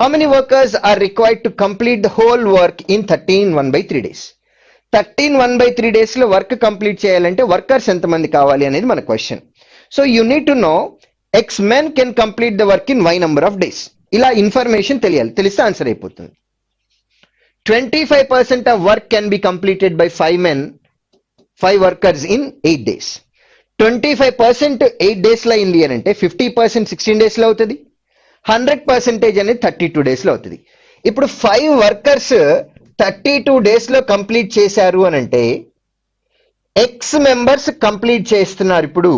How many workers are required to complete the whole work in 13 1/3 days? 13 1/3 days లో work complete చేయాలంటే workers ఎంతమంది కావాలి అనేది మన question. So you need to know X men can complete the work in Y number of days. ఇలా information తెలియాలి. తెలిస్తే answer అయిపోతుంది. 25% of work can be completed by 5 men, 5 workers in 8 days. 25% 8 days లో అయింది అని అంటే 50% 16 days లో అవుతుంది. 100% అనేది 32 days లో అవుతుంది. ఇప్పుడు 5 workers 32 days లో కంప్లీట్ చేశారు అని అంటే X members కంప్లీట్ చేస్తున్నారు ఇప్పుడు,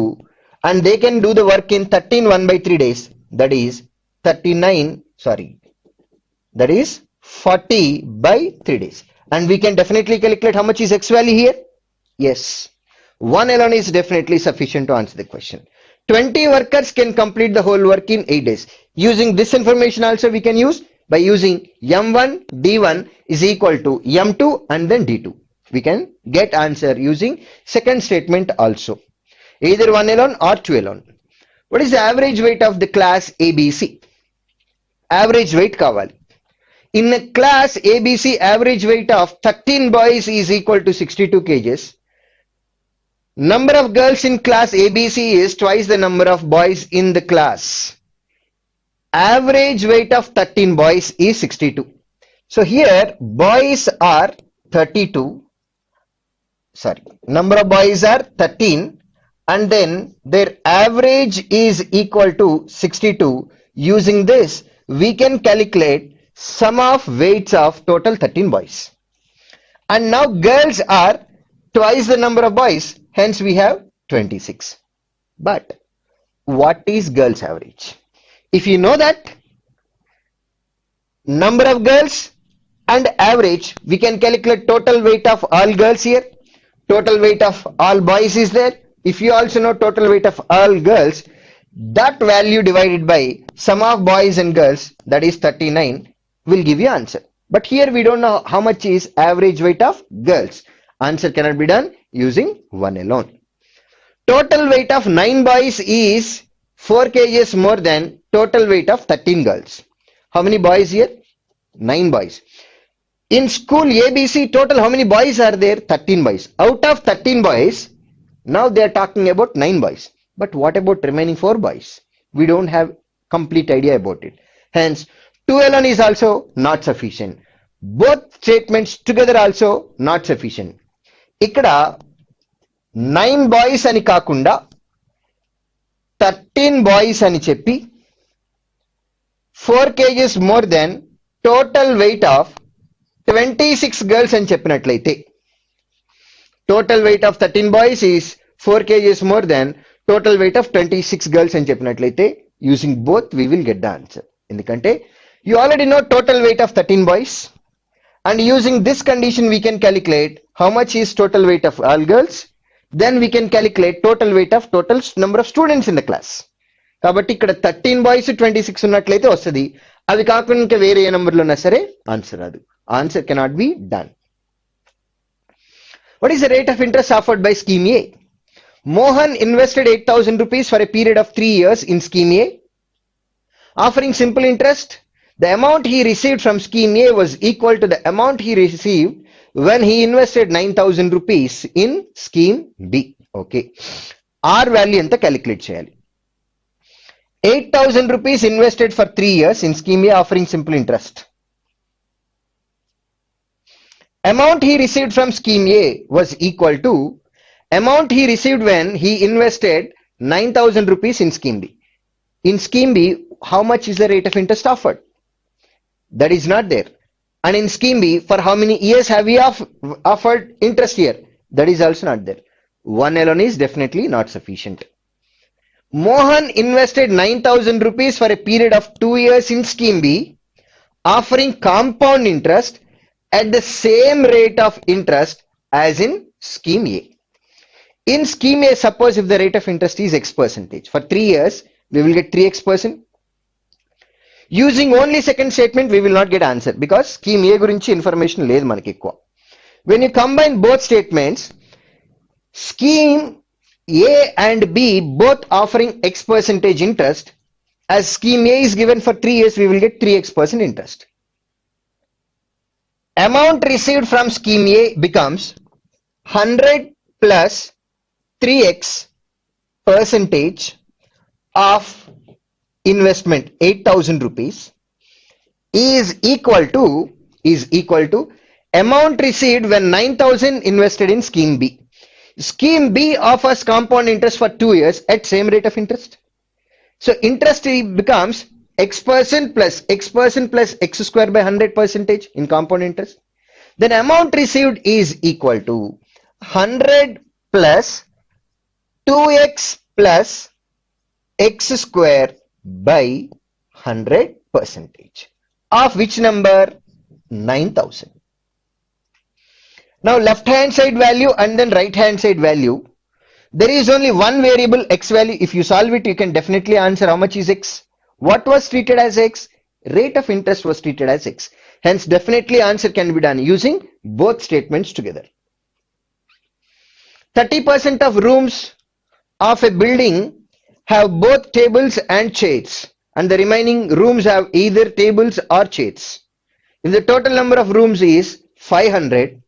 and they can do the work in 13 1/3 days. That is 40/3 days. And we can definitely calculate how much is X value here. Yes, 1 alone is definitely sufficient to answer the question. 20 workers can complete the whole work in 8 days. Using this information also we can use by using M1 D1 is equal to M2 and then D2. We can get answer using second statement also. Either 1 alone or 2 alone. What is the average weight of the class ABC? Average weight కావాలి. In a class ABC, average weight of 13 boys is equal to 62 kgs. Number of girls in class ABC is twice the number of boys in the class. Average weight of 13 boys is 62. So here boys are 32. Sorry, number of boys are 13 and then their average is equal to 62. Using this, we can calculate sum of weights of total 13 boys. And now girls are twice the number of boys, hence we have 26. But what is girls average? If you know that number of girls and average, we can calculate total weight of all girls here. Total weight of all boys is there. If you also know total weight of all girls, that value divided by sum of boys and girls, that is 39, will give you answer. But here we don't know how much is average weight of girls. Answer cannot be done using 1 alone. Total weight of 9 boys is 4 kgs more than total weight of 13 girls. How many boys here? 9 boys. In school ABC, total how many boys are there? 13 boys. Out of 13 boys, now they are talking about 9 boys. But what about remaining 4 boys? We don't have complete idea about it. Hence, 2 alone is also not sufficient. Both statements together also not sufficient. Ikkada 9 boys ani kakunda 13 boys ani cheppi 4 kgs more than total weight of 26 girls అని చెప్పినట్లయితే total weight of 13 boys is 4 kgs more than total weight of 26 girls అని చెప్పినట్లయితే using both we will get the answer. ఎందుకంటే you already know total weight of 13 boys and using this condition we can calculate how much is total weight of all girls, then we can calculate total weight of total number of students in the class. కాబట్టి ఇక్కడ 13 boys 26 ఉన్నట్లయితే వస్తుంది. అవి కాకుండా ఇంకా వేరే ఏ నెంబర్లు ఉన్నా సరే ఆన్సర్ రాదు. Answer cannot be done. What is the rate of interest offered by scheme A? Mohan invested 8,000 rupees for a period of 3 years in scheme A. Offering simple interest, the amount he received from scheme A was equal to the amount he received when he invested 9,000 rupees in scheme B. Okay. R value enta calculate cheyali. 8,000 rupees invested for 3 years in scheme A offering simple interest. Amount he received from scheme A was equal to amount he received when he invested 9,000 rupees in scheme B. In scheme B, how much is the rate of interest offered? That is not there. And in scheme B, for how many years have we offered interest here? That is also not there. 1 alone is definitely not sufficient. Mohan invested 9,000 rupees for a period of 2 years in scheme B, offering compound interest at the same rate of interest as in scheme A. In scheme A, suppose if the rate of interest is X percentage, for 3 years, we will get 3x%. Using only second statement, we will not get answer because scheme A gurinchi information లేదు మనకి ఎక్కువ. When you combine both statements, scheme A and B both offering X% interest, as scheme A is given for 3 years, we will get 3x% interest. Amount received from scheme A becomes 100 plus 3x percentage of investment 8,000 rupees is equal to amount received when 9,000 invested in scheme B. Scheme B offers compound interest for 2 years at same rate of interest. So interest becomes X% plus X square by 100% in compound interest. Then amount received is equal to 100 plus 2x plus X square by 100% of which number? 9,000. Now left hand side value and then right hand side value. There is only one variable X value. If you solve it, you can definitely answer how much is X. What was treated as X? Rate of interest was treated as X. Hence definitely answer can be done using both statements together. 30% of rooms of a building have both tables and chairs and the remaining rooms have either tables or chairs. If the total number of rooms is 500,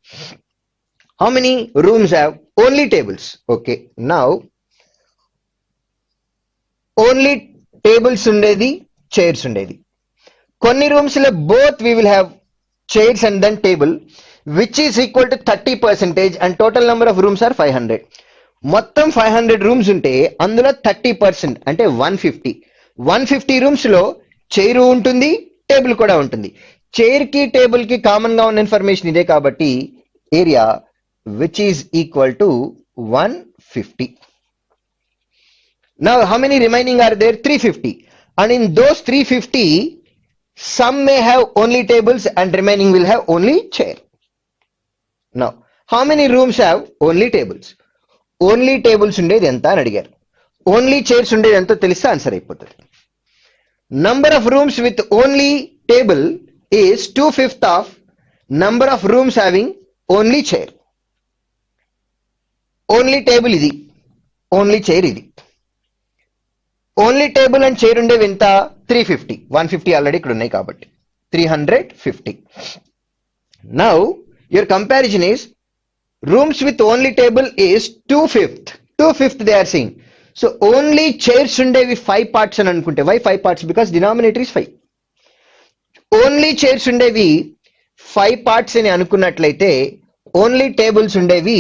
how many rooms have only tables? Okay, now only tables ఉండేది, chairs ఉండేది. కొన్ని rooms లో both we will have chairs and then table, which is equal to 30% and total number of rooms are 500. మొత్తం 500 rooms ఉంటే అందులో 30% అంటే 150 rooms లో chair ఉంటుంది, టేబుల్ కూడా ఉంటుంది. చైర్ కి టేబుల్ కి కామన్ గా ఉన్న ఇన్ఫర్మేషన్ ఇదే కాబట్టి area which is equal to 150. Now how many remaining are there? 350. And in those 350, some may have only tables and remaining will have only chair. Now how many rooms have only tables? Only tables ఉండేది ఎంత అని అడిగారు. Only chairs ఉండేది ఎంతో తెలిస్తే answer అయిపోతుంది. Number of rooms with only table is 2/5 of number of rooms having only chair. Only table ఇది, only chair ఇది. Only table and chair ఉండేవి ఎంత? 350. 150 ఆల్రెడీ ఇక్కడ ఉన్నాయి కాబట్టి 350. Now your comparison is rooms with only table is 2/5 they are saying. So only chairs ఉండేవి 5 parts అని అనుకుంటే, why 5 parts? Because denominator is 5. Only chairs ఉండేవి 5 parts అని అనుకున్నట్లయితే only tables ఉండేవి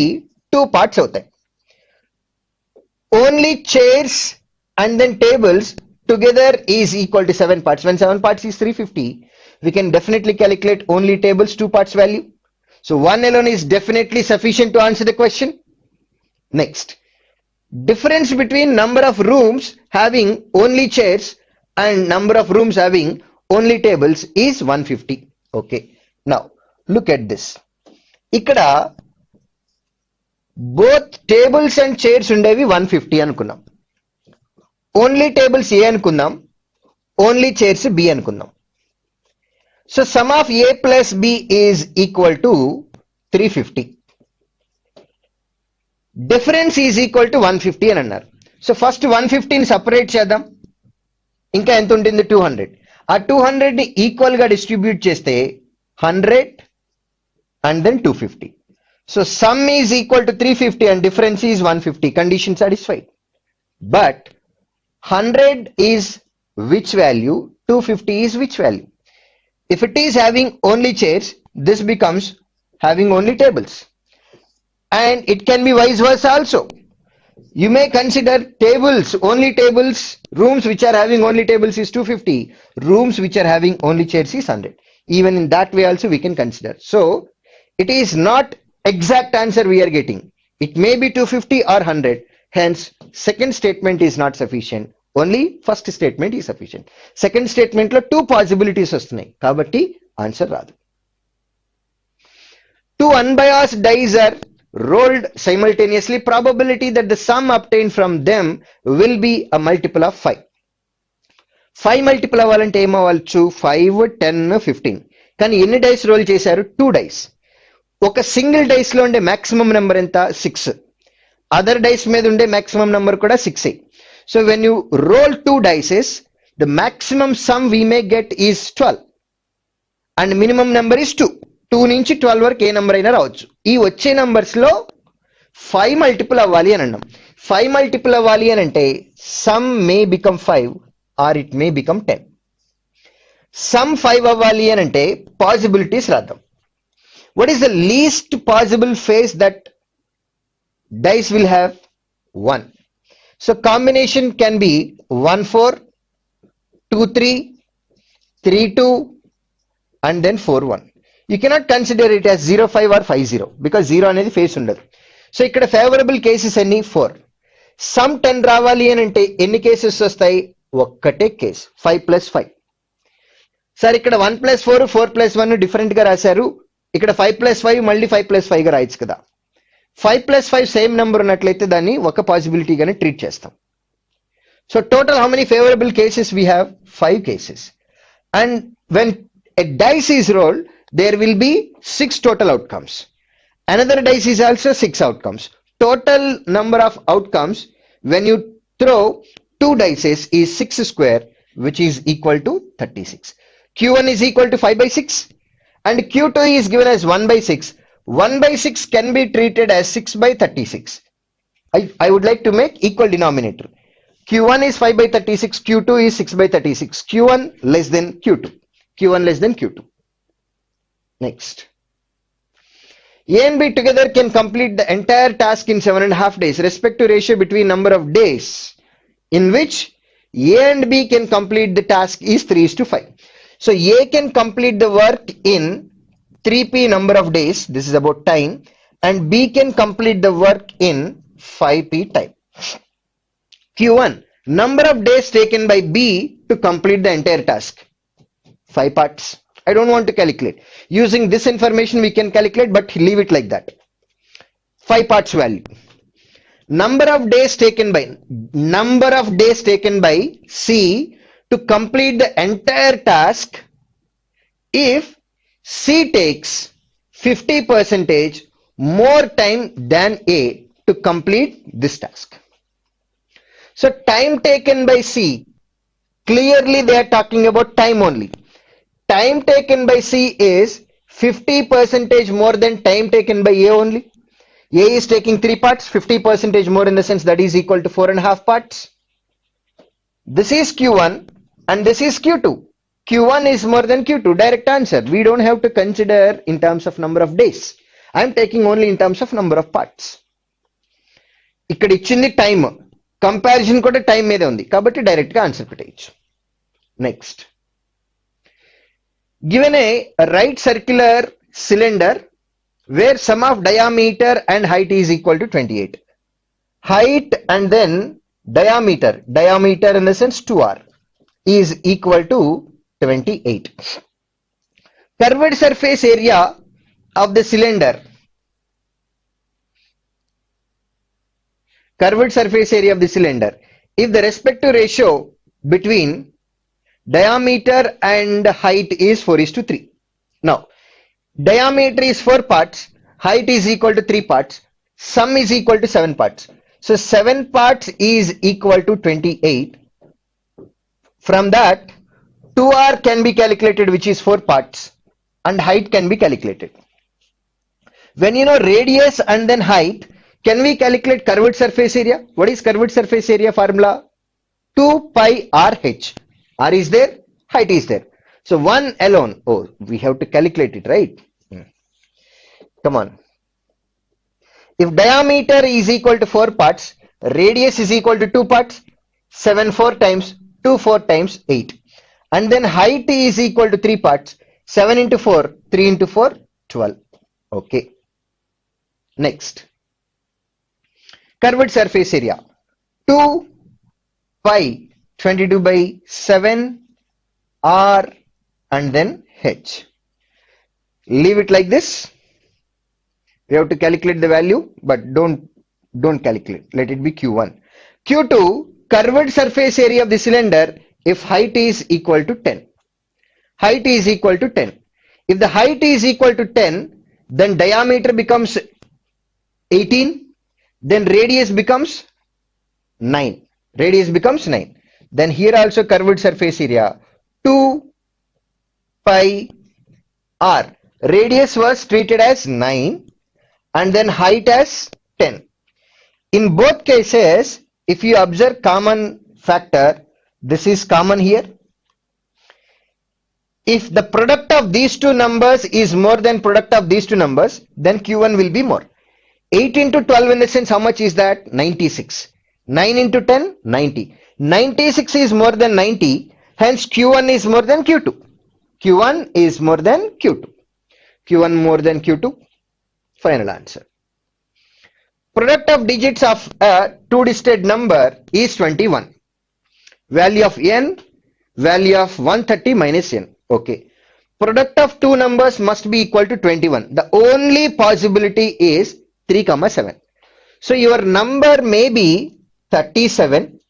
2 parts అవుతాయి. Only chairs and then tables together is equal to 7 parts. When 7 parts is 350, we can definitely calculate only tables 2 parts value. So 1 alone is definitely sufficient to answer the question. Next, difference between number of rooms having only chairs and number of rooms having only tables is 150. Okay, now look at this. ఇక్కడ both tables and chairs ఉండేవి 150 అనుకున్నాం. Only tables A అనుకుందాం, only chairs B అనుకుందాం. So sum of A plus B is equal to 350. Difference is equal to 150 అని అన్నారు. So first 150ని separate చేద్దాం. ఇంకా ఎంత ఉంటుంది? 200. ఆ 200ని ఈక్వల్ గా డిస్ట్రిబ్యూట్ చేస్తే 100 and then 250. So sum is equal to 350 and difference is 150. Condition satisfied. But 100 is which value? 250 is which value? If it is having only chairs, this becomes having only tables. And it can be vice versa also. You may consider tables, only tables, rooms which are having only tables is 250. Rooms which are having only chairs is 100. Even in that way also we can consider. So it is not exact answer we are getting. It may be 250 or 100. Hence second statement is not sufficient. Only first statement is sufficient. Second statement లో 2 possibilities వస్తున్నాయి కాబట్టి answer రాదు. 2 unbiased dice are rolled simultaneously. Probability that the sum obtained from them will be a multiple of 5. 5 multiple అవ్వాలంటే ఏమవ్వచ్చు? 5, 10, 15. కానీ ఎన్ని dice role చేశారు? 2 dice. ఒక single dice లో ఉండే మాక్సిమం నెంబర్ ఎంత? 6. అదర్ డైస్ మీద ఉండే మాక్సిమం నెంబర్ కూడా 6. So when you roll 2 dices, the maximum sum we may get is 12 and minimum number is 2. 2 నుంచి 12 వరకు ఏ నెంబర్ అయినా రావచ్చు. ఈ వచ్చే నంబర్స్ లో 5 మల్టిపుల్ అవ్వాలి అని అన్నాం. 5 మల్టిపుల్ అవ్వాలి అని అంటే sum may become 5 or it may become 10. Sum 5 అవ్వాలి అని అంటే పాసిబిలిటీస్ రాద్దాం. What is the least possible phase that dice will have? 1. So combination can be 1-4, 2-3, 3-2 and then 4-1. You cannot consider it as 0-5 or 5-0 because 0 అనేది face ఉండదు. So ఇక్కడ favourable cases అన్ని 4. Some 10 రావాలి అని అంటే ఎన్ని కేసెస్ వస్తాయి? ఒక్కటే కేసు, 5+5. సార్ ఇక్కడ 1+4, 4+1 డిఫరెంట్ గా రాశారు. ఇక్కడ 5+5 మళ్ళీ 5+5 గా రాయొచ్చు కదా. 5+5 సేమ్ నెంబర్ ఉన్నట్లయితే దాన్ని ఒక పాసిబిలిటీ గానే ట్రీట్ చేస్తాం. So total how many favourable cases we have? 5 cases. And when a dice is rolled, there will be 6 total outcomes. Another dice is also 6 outcomes. Total number of outcomes when you throw 2 dices is 6 square, which is equal to 36. Q1 is equal to 5/6 and Q2 is given as 1 by 6. 1 by 6 can be treated as 6 by 36. I would like to make equal denominator. Q1 is 5 by 36, Q2 is 6 by 36. Q1 less than Q2. Q1 less than Q2. Next. A and B together can complete the entire task in 7.5 days. Respective ratio between number of days in which A and B can complete the task is 3:5. So A can complete the work in 3p number of days. This is about time. And B can complete the work in 5p time. Q1, number of days taken by B to complete the entire task. 5 parts. I don't want to calculate. Using this information we can calculate, but leave it like that. 5 parts value. Number of days taken by C to complete the entire task if C takes 50% more time than A to complete this task. So time taken by C, clearly they are talking about time only. Time taken by C is 50% more than time taken by A only. A is taking 3 parts, 50% more in the sense that is equal to 4.5 parts. This is Q1 and this is Q2. Q1 is more than Q2. Direct answer. We don't have to consider in terms of number of days. I am taking only in terms of number of parts. ఇక్కడ ఇచ్చింది time, comparison కూడా time మీదే ఉంది కాబట్టి direct గా answer పెట్టేయచ్చు. Next, given a right circular cylinder where sum of diameter and height is equal to 28. Height and then diameter in the sense 2r is equal to 28. Curved surface area of the cylinder. Curved surface area of the cylinder. If the respective ratio between diameter and height is 4:3. Now, diameter is 4 parts, height is equal to 3 parts, sum is equal to 7 parts. So 7 parts is equal to 28. From that, 2r can be calculated, which is 4 parts, and height can be calculated. When you know radius and then height, can we calculate curved surface area? What is curved surface area formula? 2 pi RH. R is there, height is there. So 1 alone, oh, we have to calculate it, right? Come on. If diameter is equal to 4 parts, radius is equal to 2 parts, 7 4 times, 2 4 times 8. And then height is equal to 3 parts, 7 into 4, 3 into 4, 12. Okay. Next. Curved surface area. 2 pi 22 by 7 r and then h. Leave it like this. We have to calculate the value, but don't calculate. Let it be Q1. Q2, curved surface area of the cylinder if height is equal to 10. Height is equal to 10. If the height is equal to 10, then diameter becomes 18, then radius becomes 9. Radius becomes 9. Then here also curved surface area 2 pi r. Radius was treated as 9 and then height as 10. In both cases, if you observe common factor, this is common here. If the product of these two numbers is more than product of these two numbers, then Q1 will be more. 8 into 12 in the sense, how much is that? 96. 9 into 10, 90. 96 is more than 90, hence Q1 is more than Q2. Q1 is more than Q2. Q1 more than Q2. Final answer. Product of digits of a two-digit number is 21. Value of n, value of 130 minus n. Okay. Product of two numbers must be equal to 21. The only possibility is 3,7. So your number may be 37.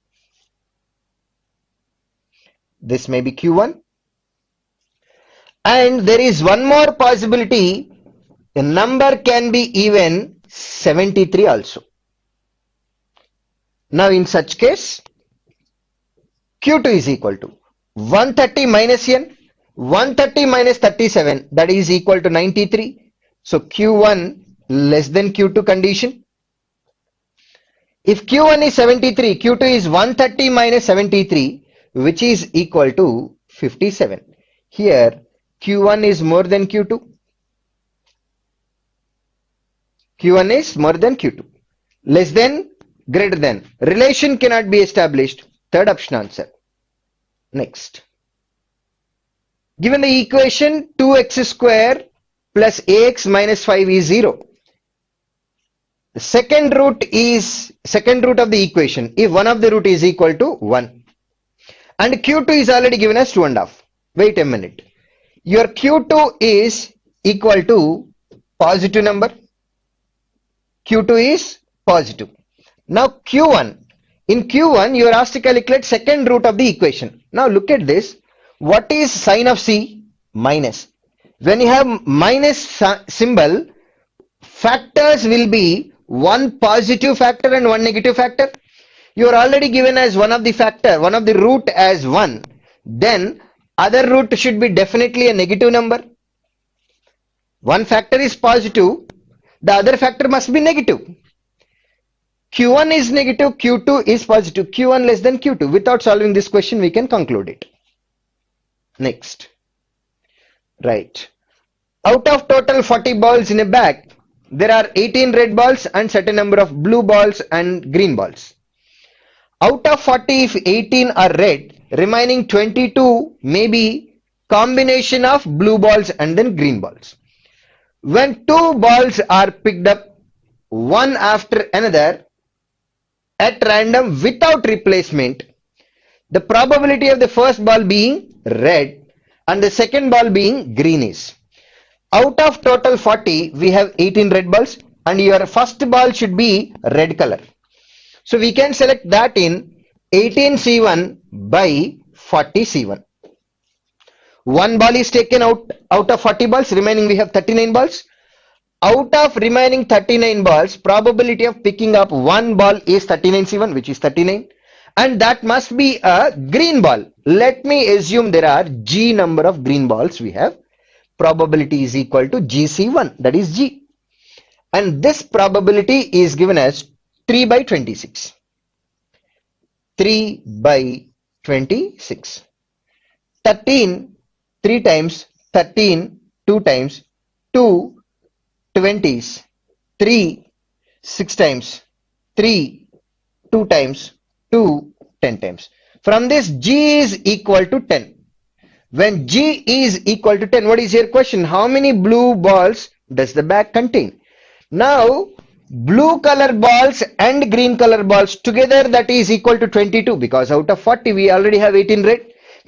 This may be Q1. And there is one more possibility. The number can be even 73 also. Now in such case, Q2 is equal to 130 minus n. 130 minus 37, that is equal to 93. So Q1 less than Q2 condition. If Q1 is 73, Q2 is 130 minus 73, which is equal to 57. Here Q1 is more than Q2. Q1 is more than Q2. Less than, greater than. Relation cannot be established. Third option answer. Next. Given the equation 2x square plus ax minus 5 is 0. The second root of the equation if one of the root is equal to 1. And Q2 is already given as 2.5. Wait a minute. Your Q2 is equal to positive number. Q2 is positive. Now Q1. In Q1 you are asked to calculate second root of the equation. Now look at this. What is sign of C? Minus. When you have minus symbol, factors will be one positive factor and one negative factor. You are already given as one of the root as 1. Then other root should be definitely a negative number. One factor is positive, the other factor must be negative. Q1 is negative, Q2 is positive, Q1 less than Q2. Without solving this question, we can conclude it. Next. Right. Out of total 40 balls in a bag, there are 18 red balls and certain number of blue balls and green balls. Out of 40, if 18 are red, remaining 22 may be combination of blue balls and then green balls. When two balls are picked up one after another at random without replacement, the probability of the first ball being red and the second ball being green is. Out of total 40, we have 18 red balls and your first ball should be red color. So we can select that in 18C1 by 40C1. One ball is taken out of 40 balls, remaining we have 39 balls. Out of remaining 39 balls, probability of picking up one ball is 39C1, which is 39. And that must be a green ball. Let me assume there are G number of green balls we have. Probability is equal to GC1, that is G. And this probability is given as 3 by 26. 3 by 26. 13, 3 times, 13, 2 times, 2 20s, 3, 6 times, 3, 2 times, 2, 10 times. From this, G is equal to 10. When G is equal to 10, what is your question? How many blue balls does the bag contain? Now, blue color balls and green color balls together, that is equal to 22, because out of 40 we already have 18 red.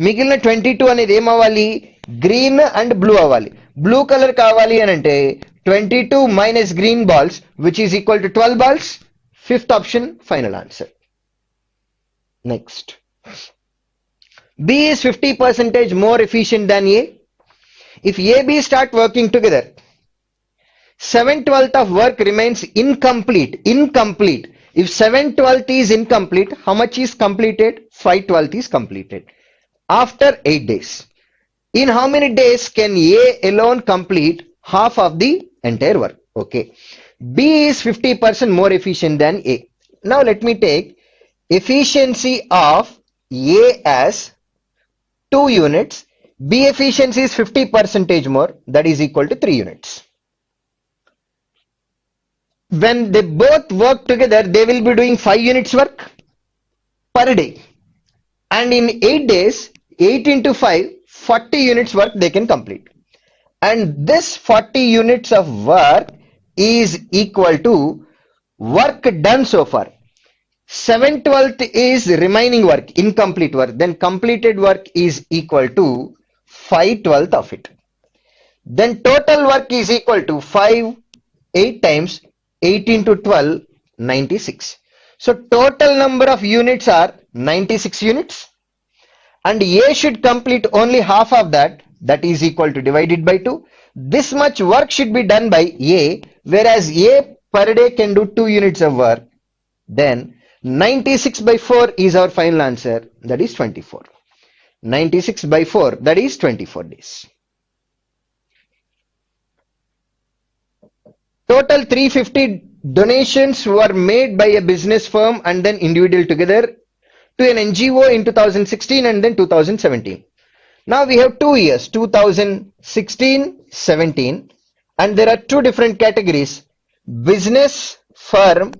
మిగిలిన 22 అనేది ఏం అవ్వాలి? Green and blue అవ్వాలి. Blue colour కావాలి అని అంటే 22 minus green balls, which is equal to 12 balls. Fifth option, final answer. Next. B is 50% more efficient than A. If A, B start working together, 7/12 of work remains incomplete. If 7/12 is incomplete, how much is completed? 5/12 is completed. After 8 days. In how many days can A alone complete half of the entire work? Okay. B is 50% more efficient than A. Now let me take efficiency of A as 2 units. B efficiency is 50% more, that is equal to 3 units. When they both work together, they will be doing 5 units work per day. And in 8 days, 8 into 5, 40 units work they can complete. And this 40 units of work is equal to work done so far. 7/12 is remaining work, incomplete work. Then completed work is equal to 5/12 of it. Then total work is equal to 8 times 8 into 12, 96. So total number of units are 96 units. And A should complete only half of that, that is equal to divided by 2. This much work should be done by A, whereas A per day can do 2 units of work. Then 96 by 4 is our final answer, that is 24. 96 by 4, that is 24 days. Total 350 donations were made by a business firm and then individual together to an NGO in 2016 and then 2017. Now we have 2 years, 2016, 17, and there are two different categories, business, firm,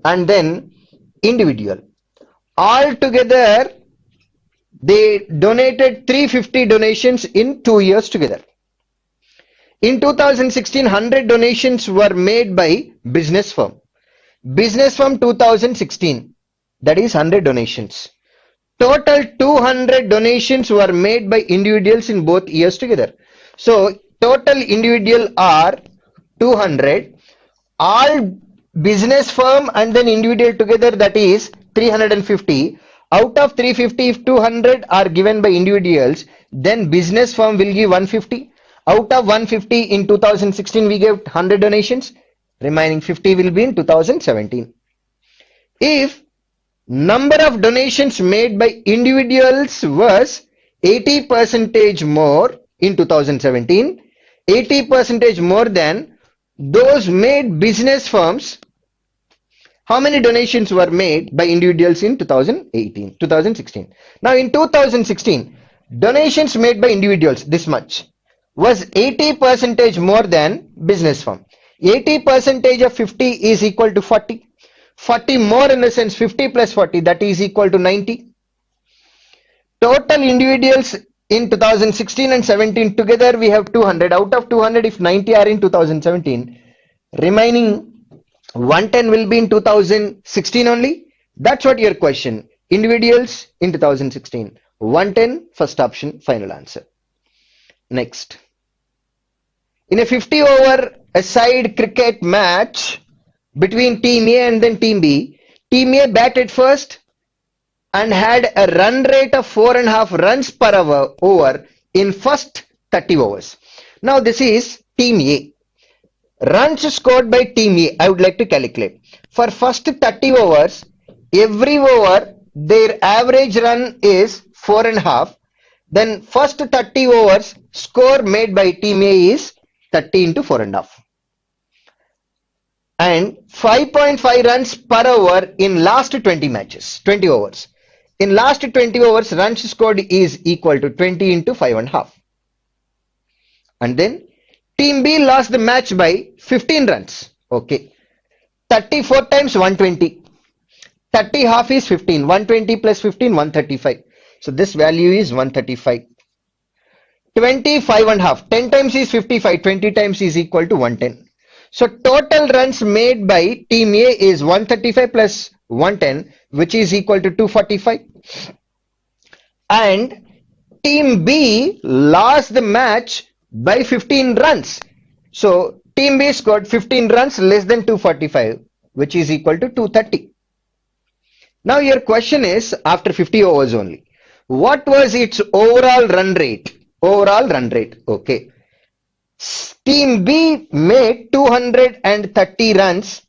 and then individual. All together, they donated 350 donations in 2 years together. In 2016, 100 donations were made by business firm. Business firm 2016, that is 100 donations. Total 200 donations were made by individuals in both years together. So total individual are 200. All business firm and then individual together, that is 350. Out of 350, if 200 are given by individuals, then business firm will give 150. Out of 150 in 2016 we gave 100 donations. Remaining 50 will be in 2017. If number of donations made by individuals was 80% more in 2017, 80% more than those made business firms, how many donations were made by individuals in 2016? Now in 2016, donations made by individuals, this much, was 80% more than business firm. 80% of 50 is equal to 40. 40 more in the sense 50 plus 40, that is equal to 90. Total individuals in 2016 and 17 together we have 200. Out of 200, if 90 are in 2017, remaining 110 will be in 2016 only. That's what your question. Individuals in 2016. 110, first option, final answer. Next. In a 50 over a side cricket match between team A and then team B, team A batted first and had a run rate of 4.5 runs per over in first 30 overs. Now this is team A. Runs scored by team A, I would like to calculate. For first 30 overs, every over their average run is 4.5. Then first 30 overs score made by team A is 30 into 4.5. And 5.5 runs per over in last 20 matches, 20 overs. In last 20 overs, runs scored is equal to 20 into 5.5. And then team B lost the match by 15 runs. Okay. 34 times 120. 30 half is 15. 120 plus 15, 135. So this value is 135. 25.5. 10 times is 55. 20 times is equal to 110. So total runs made by team A is 135 plus 110, which is equal to 245. And team B lost the match by 15 runs. So team B scored 15 runs less than 245, which is equal to 230. Now your question is, after 50 overs only, what was its overall run rate? Overall run rate. Okay. Team B made 230 runs,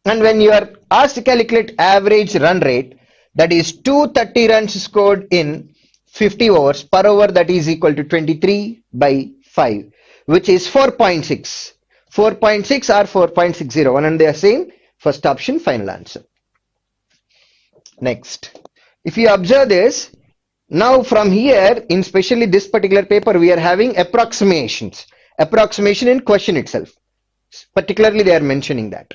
and when you are asked to calculate average run rate, that is 230 runs scored in 50 overs per over, that is equal to 23 by 5, which is 4.6. 4.6 or 4.60, one and they are same. First option, final answer. Next, if you observe this, now from here, in especially this particular paper, we are having approximations. Approximation in question itself. Particularly they are mentioning that.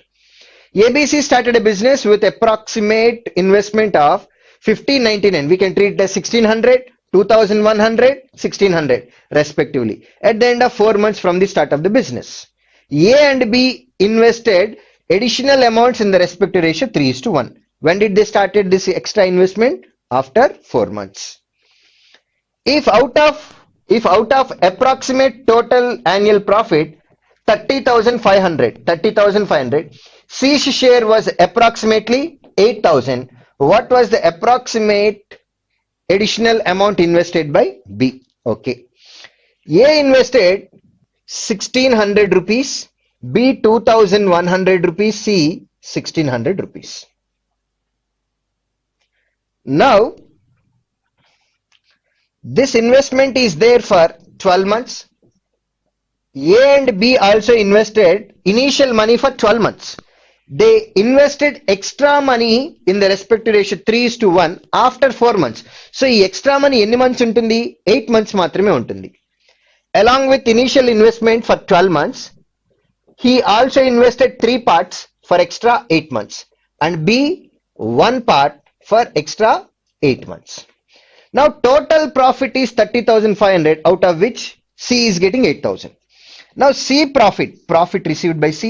ABC started a business with approximate investment of 1599. We can treat it as 1600, 2100, 1600 respectively at the end of 4 months from the start of the business. A and B invested additional amounts in the respective ratio 3:1. When did they started this extra investment? After 4 months. If out of approximate total annual profit 30,500, C's share was approximately 8,000. What was the approximate additional amount invested by B? Okay. A invested 1600 rupees, B 2100 rupees, C 1600 rupees. Now This investment is there for 12 months. A and B also invested initial money for 12 months. They invested extra money in the respective ratio 3:1 after 4 months. So ఈ extra money ఎన్ని months ఉంటుంది? 8 months మాత్రమే ఉంటుంది. Along with initial investment for 12 months, he also invested 3 parts for extra 8 months and B 1 part for extra 8 months. Now total profit is 30,500, out of which C is getting 8,000. Now C profit received by C,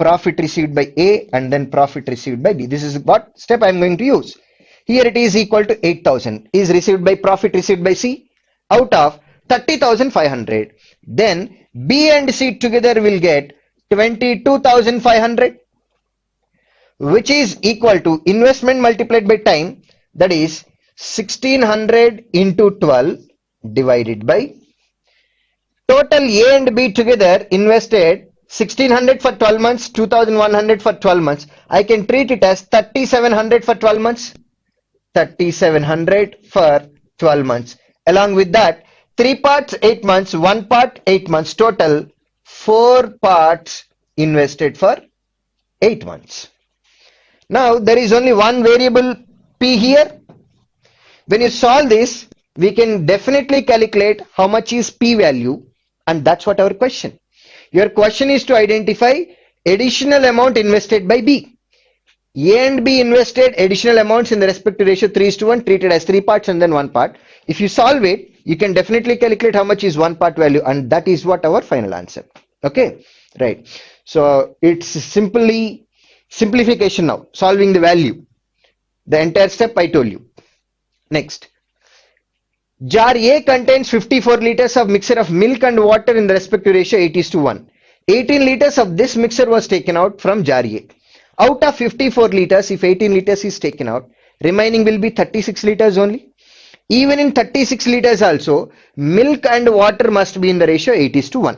profit received by A, and then profit received by B. This is what step I am going to use. Here it is equal to 8,000 is received by profit received by C out of 30,500. Then B and C together will get 22,500, which is equal to investment multiplied by time, that is 1600 into 12 divided by total A and B together invested 1600 for 12 months, 2100 for 12 months. I can treat it as 3700 for 12 months, 3700 for 12 months. Along with that, 3 parts 8 months, 1 part 8 months, total 4 parts invested for 8 months. Now there is only one variable P here. When you solve this, we can definitely calculate how much is P value, and that's what our question. Your question is to identify additional amount invested by B. A and B invested additional amounts in the respective ratio 3:1, treated as 3 parts and then 1 part. If you solve it, you can definitely calculate how much is 1 part value, and that is what our final answer. Okay, right. So it's simply simplification now, solving the value. The entire step I told you. Next, jar A contains 54 liters of mixture of milk and water in the respective ratio 8:1. 18 liters of this mixture was taken out from jar A. Out of 54 liters, if 18 liters is taken out, remaining will be 36 liters only. Even in 36 liters also, milk and water must be in the ratio 8:1.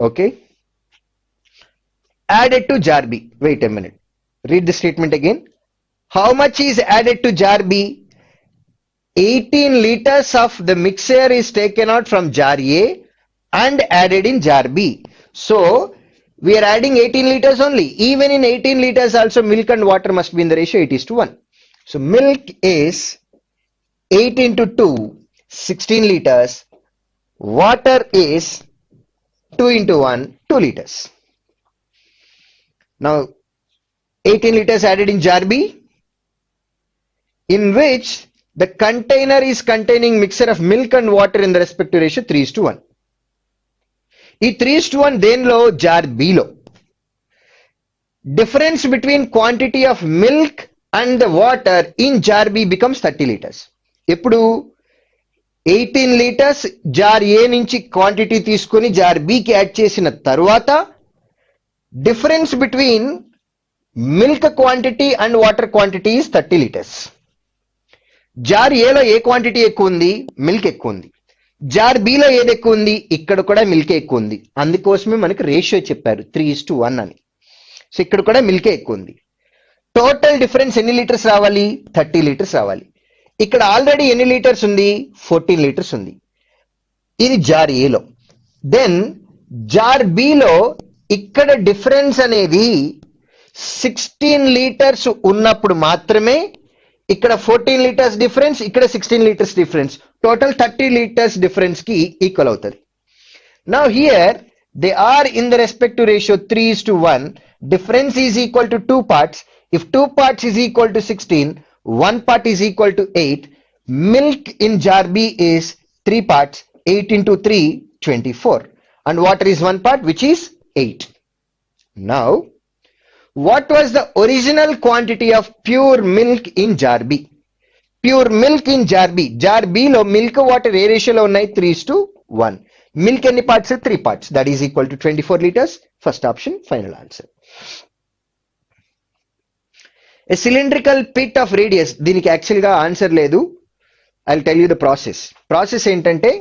Okay. Added to jar B. Wait a minute. Read the statement again. How much is added to jar B? 18 liters of the mixture is taken out from jar A and added in jar B. So we are adding 18 liters only. Even in 18 liters also, milk and water must be in the ratio 8:1. So milk is 8 into 2, 16 liters. Water is 2 into 1, 2 liters. Now 18 liters added in jar B, in which the container is containing mixture of milk and water in the respective ratio 3:1. ఈ 3:1 దేనిలో? jar B లో. Difference between quantity of milk and the water in jar B becomes 30 liters. ఇప్పుడు 18 liters jar A నుంచి quantity తీసుకొని jar B కి add చేసిన తర్వాత difference between milk quantity and water quantity is 30 liters. Jar ఏలో ఏ quantity ఎక్కువ ఉంది? Milk ఎక్కువ ఉంది. జార్ బిలో ఏది ఎక్కువ ఉంది? ఇక్కడ కూడా మిల్కే ఎక్కువ ఉంది. అందుకోసమే మనకి రేషియో చెప్పారు 3:1 అని. సో ఇక్కడ కూడా మిల్కే ఎక్కువ ఉంది. టోటల్ డిఫరెన్స్ ఎన్ని లీటర్స్ రావాలి? 30 లీటర్స్ రావాలి. ఇక్కడ ఆల్రెడీ ఎన్ని లీటర్స్ ఉంది? 14 లీటర్స్ ఉంది. ఇది జార్ ఏలో. దెన్ జార్ బిలో ఇక్కడ డిఫరెన్స్ అనేది 16 లీటర్స్ ఉన్నప్పుడు మాత్రమే ఇక్కడ 14 లీటర్స్ డిఫరెన్స్, ఇక్కడ 16 litres difference, total 30 litres difference కి ఈక్వల్ అవుతుంది. Now here they are in the respective ratio 3:1. Difference is equal to 2 parts. If 2 parts is equal to 16, 1 part is equal to 8. Milk in jar B is 3 parts. 8 into 3, 24. And water is 1 part, which is 8. Now, what was the original quantity of pure milk in jar B? Pure milk in jar B. Jar B lo milk water ఏ రేషియోలో ఉన్నాయి? 3:1. Milk ఎన్ని parts? 3 parts. That is equal to 24 liters. First option, final answer. A cylindrical pit of radius. దీనికి actual గా answer లేదు. I'll tell you the process. Process ఏంటంటే,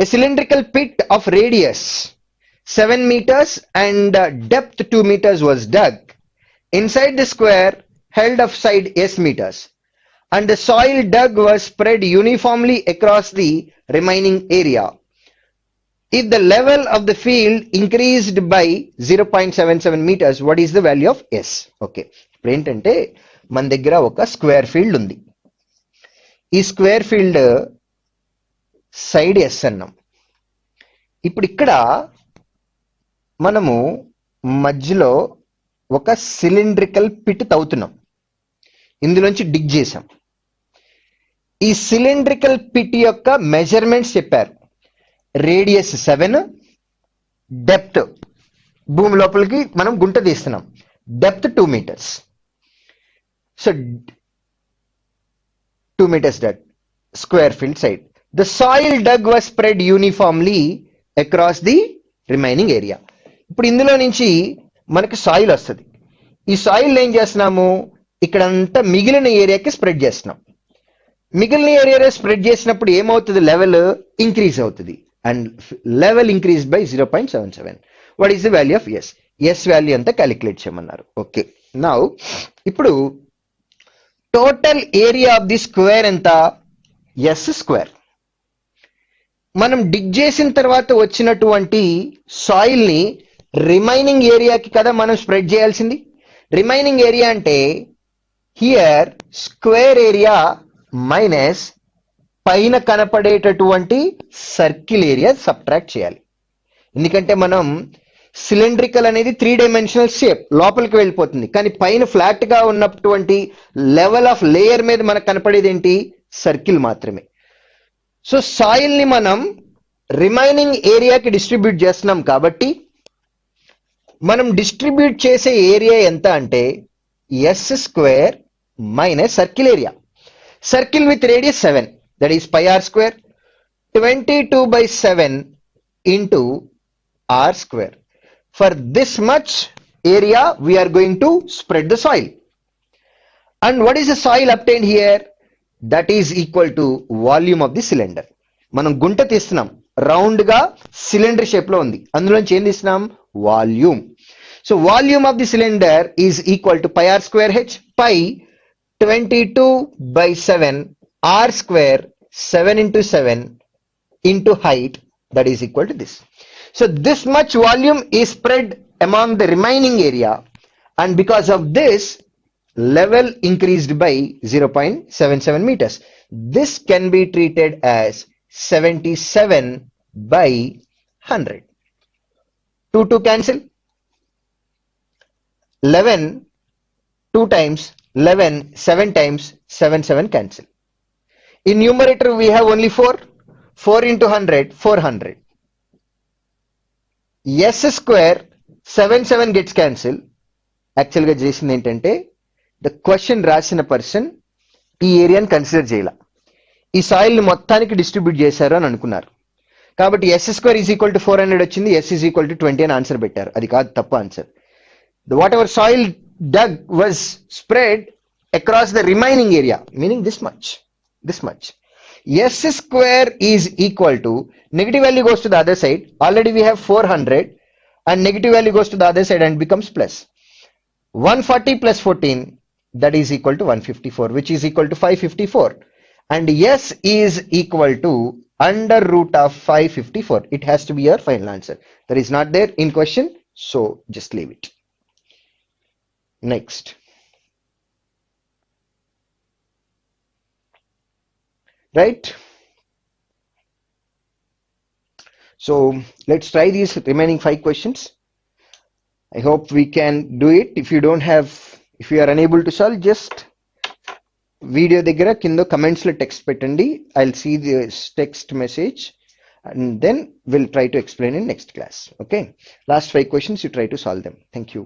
a cylindrical pit of radius 7 meters and depth 2 meters was dug inside the square held of side S meters. and the soil dug was spread uniformly across the remaining area. If the level of the field increased by 0.77 meters, what is the value of S? Okay, ఇప్పుడు ఏంటంటే మన దగ్గర ఒక square field ఉంది. ఈ square field side yes అన్నాం. ఇప్పుడు ఇక్కడ మనము మధ్యలో ఒక సిలిండ్రికల్ పిట్ తవ్వుతున్నాం, ఇందులోంచి డిగ్ చేసాం. ఈ సిలిండ్రికల్ పిట్ యొక్క మెజర్మెంట్స్ చెప్పారు. రేడియస్ 7, డెప్త్ భూమి లోపలికి మనం గుంట తీస్తున్నాం, depth 2 meters. So 2 meters depth, square field side. The soil dug was spread uniformly across the remaining area. ఇప్పుడు ఇందులో నుంచి మనకి సాయిల్ వస్తుంది. ఈ సాయిల్ ఏం చేస్తున్నాము, ఇక్కడంతా మిగిలిన ఏరియాకి స్ప్రెడ్ చేస్తున్నాం. మిగిలిన ఏరియా స్ప్రెడ్ చేసినప్పుడు ఏమవుతుంది, లెవెల్ ఇంక్రీజ్ అవుతుంది. And level increase by 0.77. What is the value of S? S value అంతా క్యాలిక్యులేట్ చేయమన్నారు. ఓకే, నౌ ఇప్పుడు total area of the square ఎంత? S square. మనం డిగ్ చేసిన తర్వాత వచ్చినటువంటి సాయిల్ ని రిమైనింగ్ ఏరియాకి కదా మనం స్ప్రెడ్ చేయాల్సింది. రిమైనింగ్ ఏరియా అంటే హియర్ స్క్వేర్ ఏరియా మైనస్ పైన కనపడేటటువంటి సర్కిల్ ఏరియా సబ్ట్రాక్ట్ చేయాలి. ఎందుకంటే మనం సిలిండ్రికల్ అనేది 3 dimensional షేప్, లోపలికి వెళ్ళిపోతుంది. కానీ పైన ఫ్లాట్ గా ఉన్నటువంటి లెవెల్ ఆఫ్ లేయర్ మీద మనకు కనపడేది ఏంటి? సర్కిల్ మాత్రమే. సో సాయిల్ ని మనం రిమైనింగ్ ఏరియాకి డిస్ట్రిబ్యూట్ చేస్తున్నాం కాబట్టి మనం డిస్ట్రిబ్యూట్ చేసే ఏరియా ఎంత అంటే S square minus circle area. Circle with radius 7, that is pi r square, 22/7 into r square. For this much area we are going to spread the soil. And what is the soil obtained here? That is equal to volume of the cylinder. మనం గుంట తీస్తున్నాం, round గా cylinder shape లో ఉంది, అందులోంచి ఏం తీస్తున్నాం? Volume. So volume of the cylinder is equal to pi r square h, pi 22/7 r square 7 into 7 into height, that is equal to this. So this much volume is spread among the remaining area, and because of this level increased by 0.77 meters. This can be treated as 77/100. 2 cancel. 11 2 times 11, 7 times 7 cancel. In numerator we have only 4. 4 into 100, 400. S square 7 gets cancel. Actually గా చేసింది ఏంటంటే the question రాసిన person ఈ ఏరియాని consider చేయాల, ఈ soil ని మొత్తానికి డిస్ట్రిబ్యూట్ చేశారు అని అనుకున్నారు. కాబట్టి S square is equal to 400 వచ్చింది, S is equal to 20 అని ఆన్సర్ పెట్టారు. అది కాదు, తప్పు answer. Whatever soil dug was spread across the remaining area, meaning this much. S square is equal to, negative value goes to the other side. Already we have 400 and negative value goes to the other side and becomes plus. 140 plus 14, that is equal to 154, which is equal to 554. And S is equal to under root of 554. It has to be your final answer. That is not there in question, so just leave it. Next. Right? So let's try these remaining 5 questions. I hope we can do it. If you are unable to solve, just video దగ్గర కింద comments లో text పెట్టండి. I'll see this text message and then we'll try to explain in next class. Okay? Last 5 questions, you try to solve them. Thank you.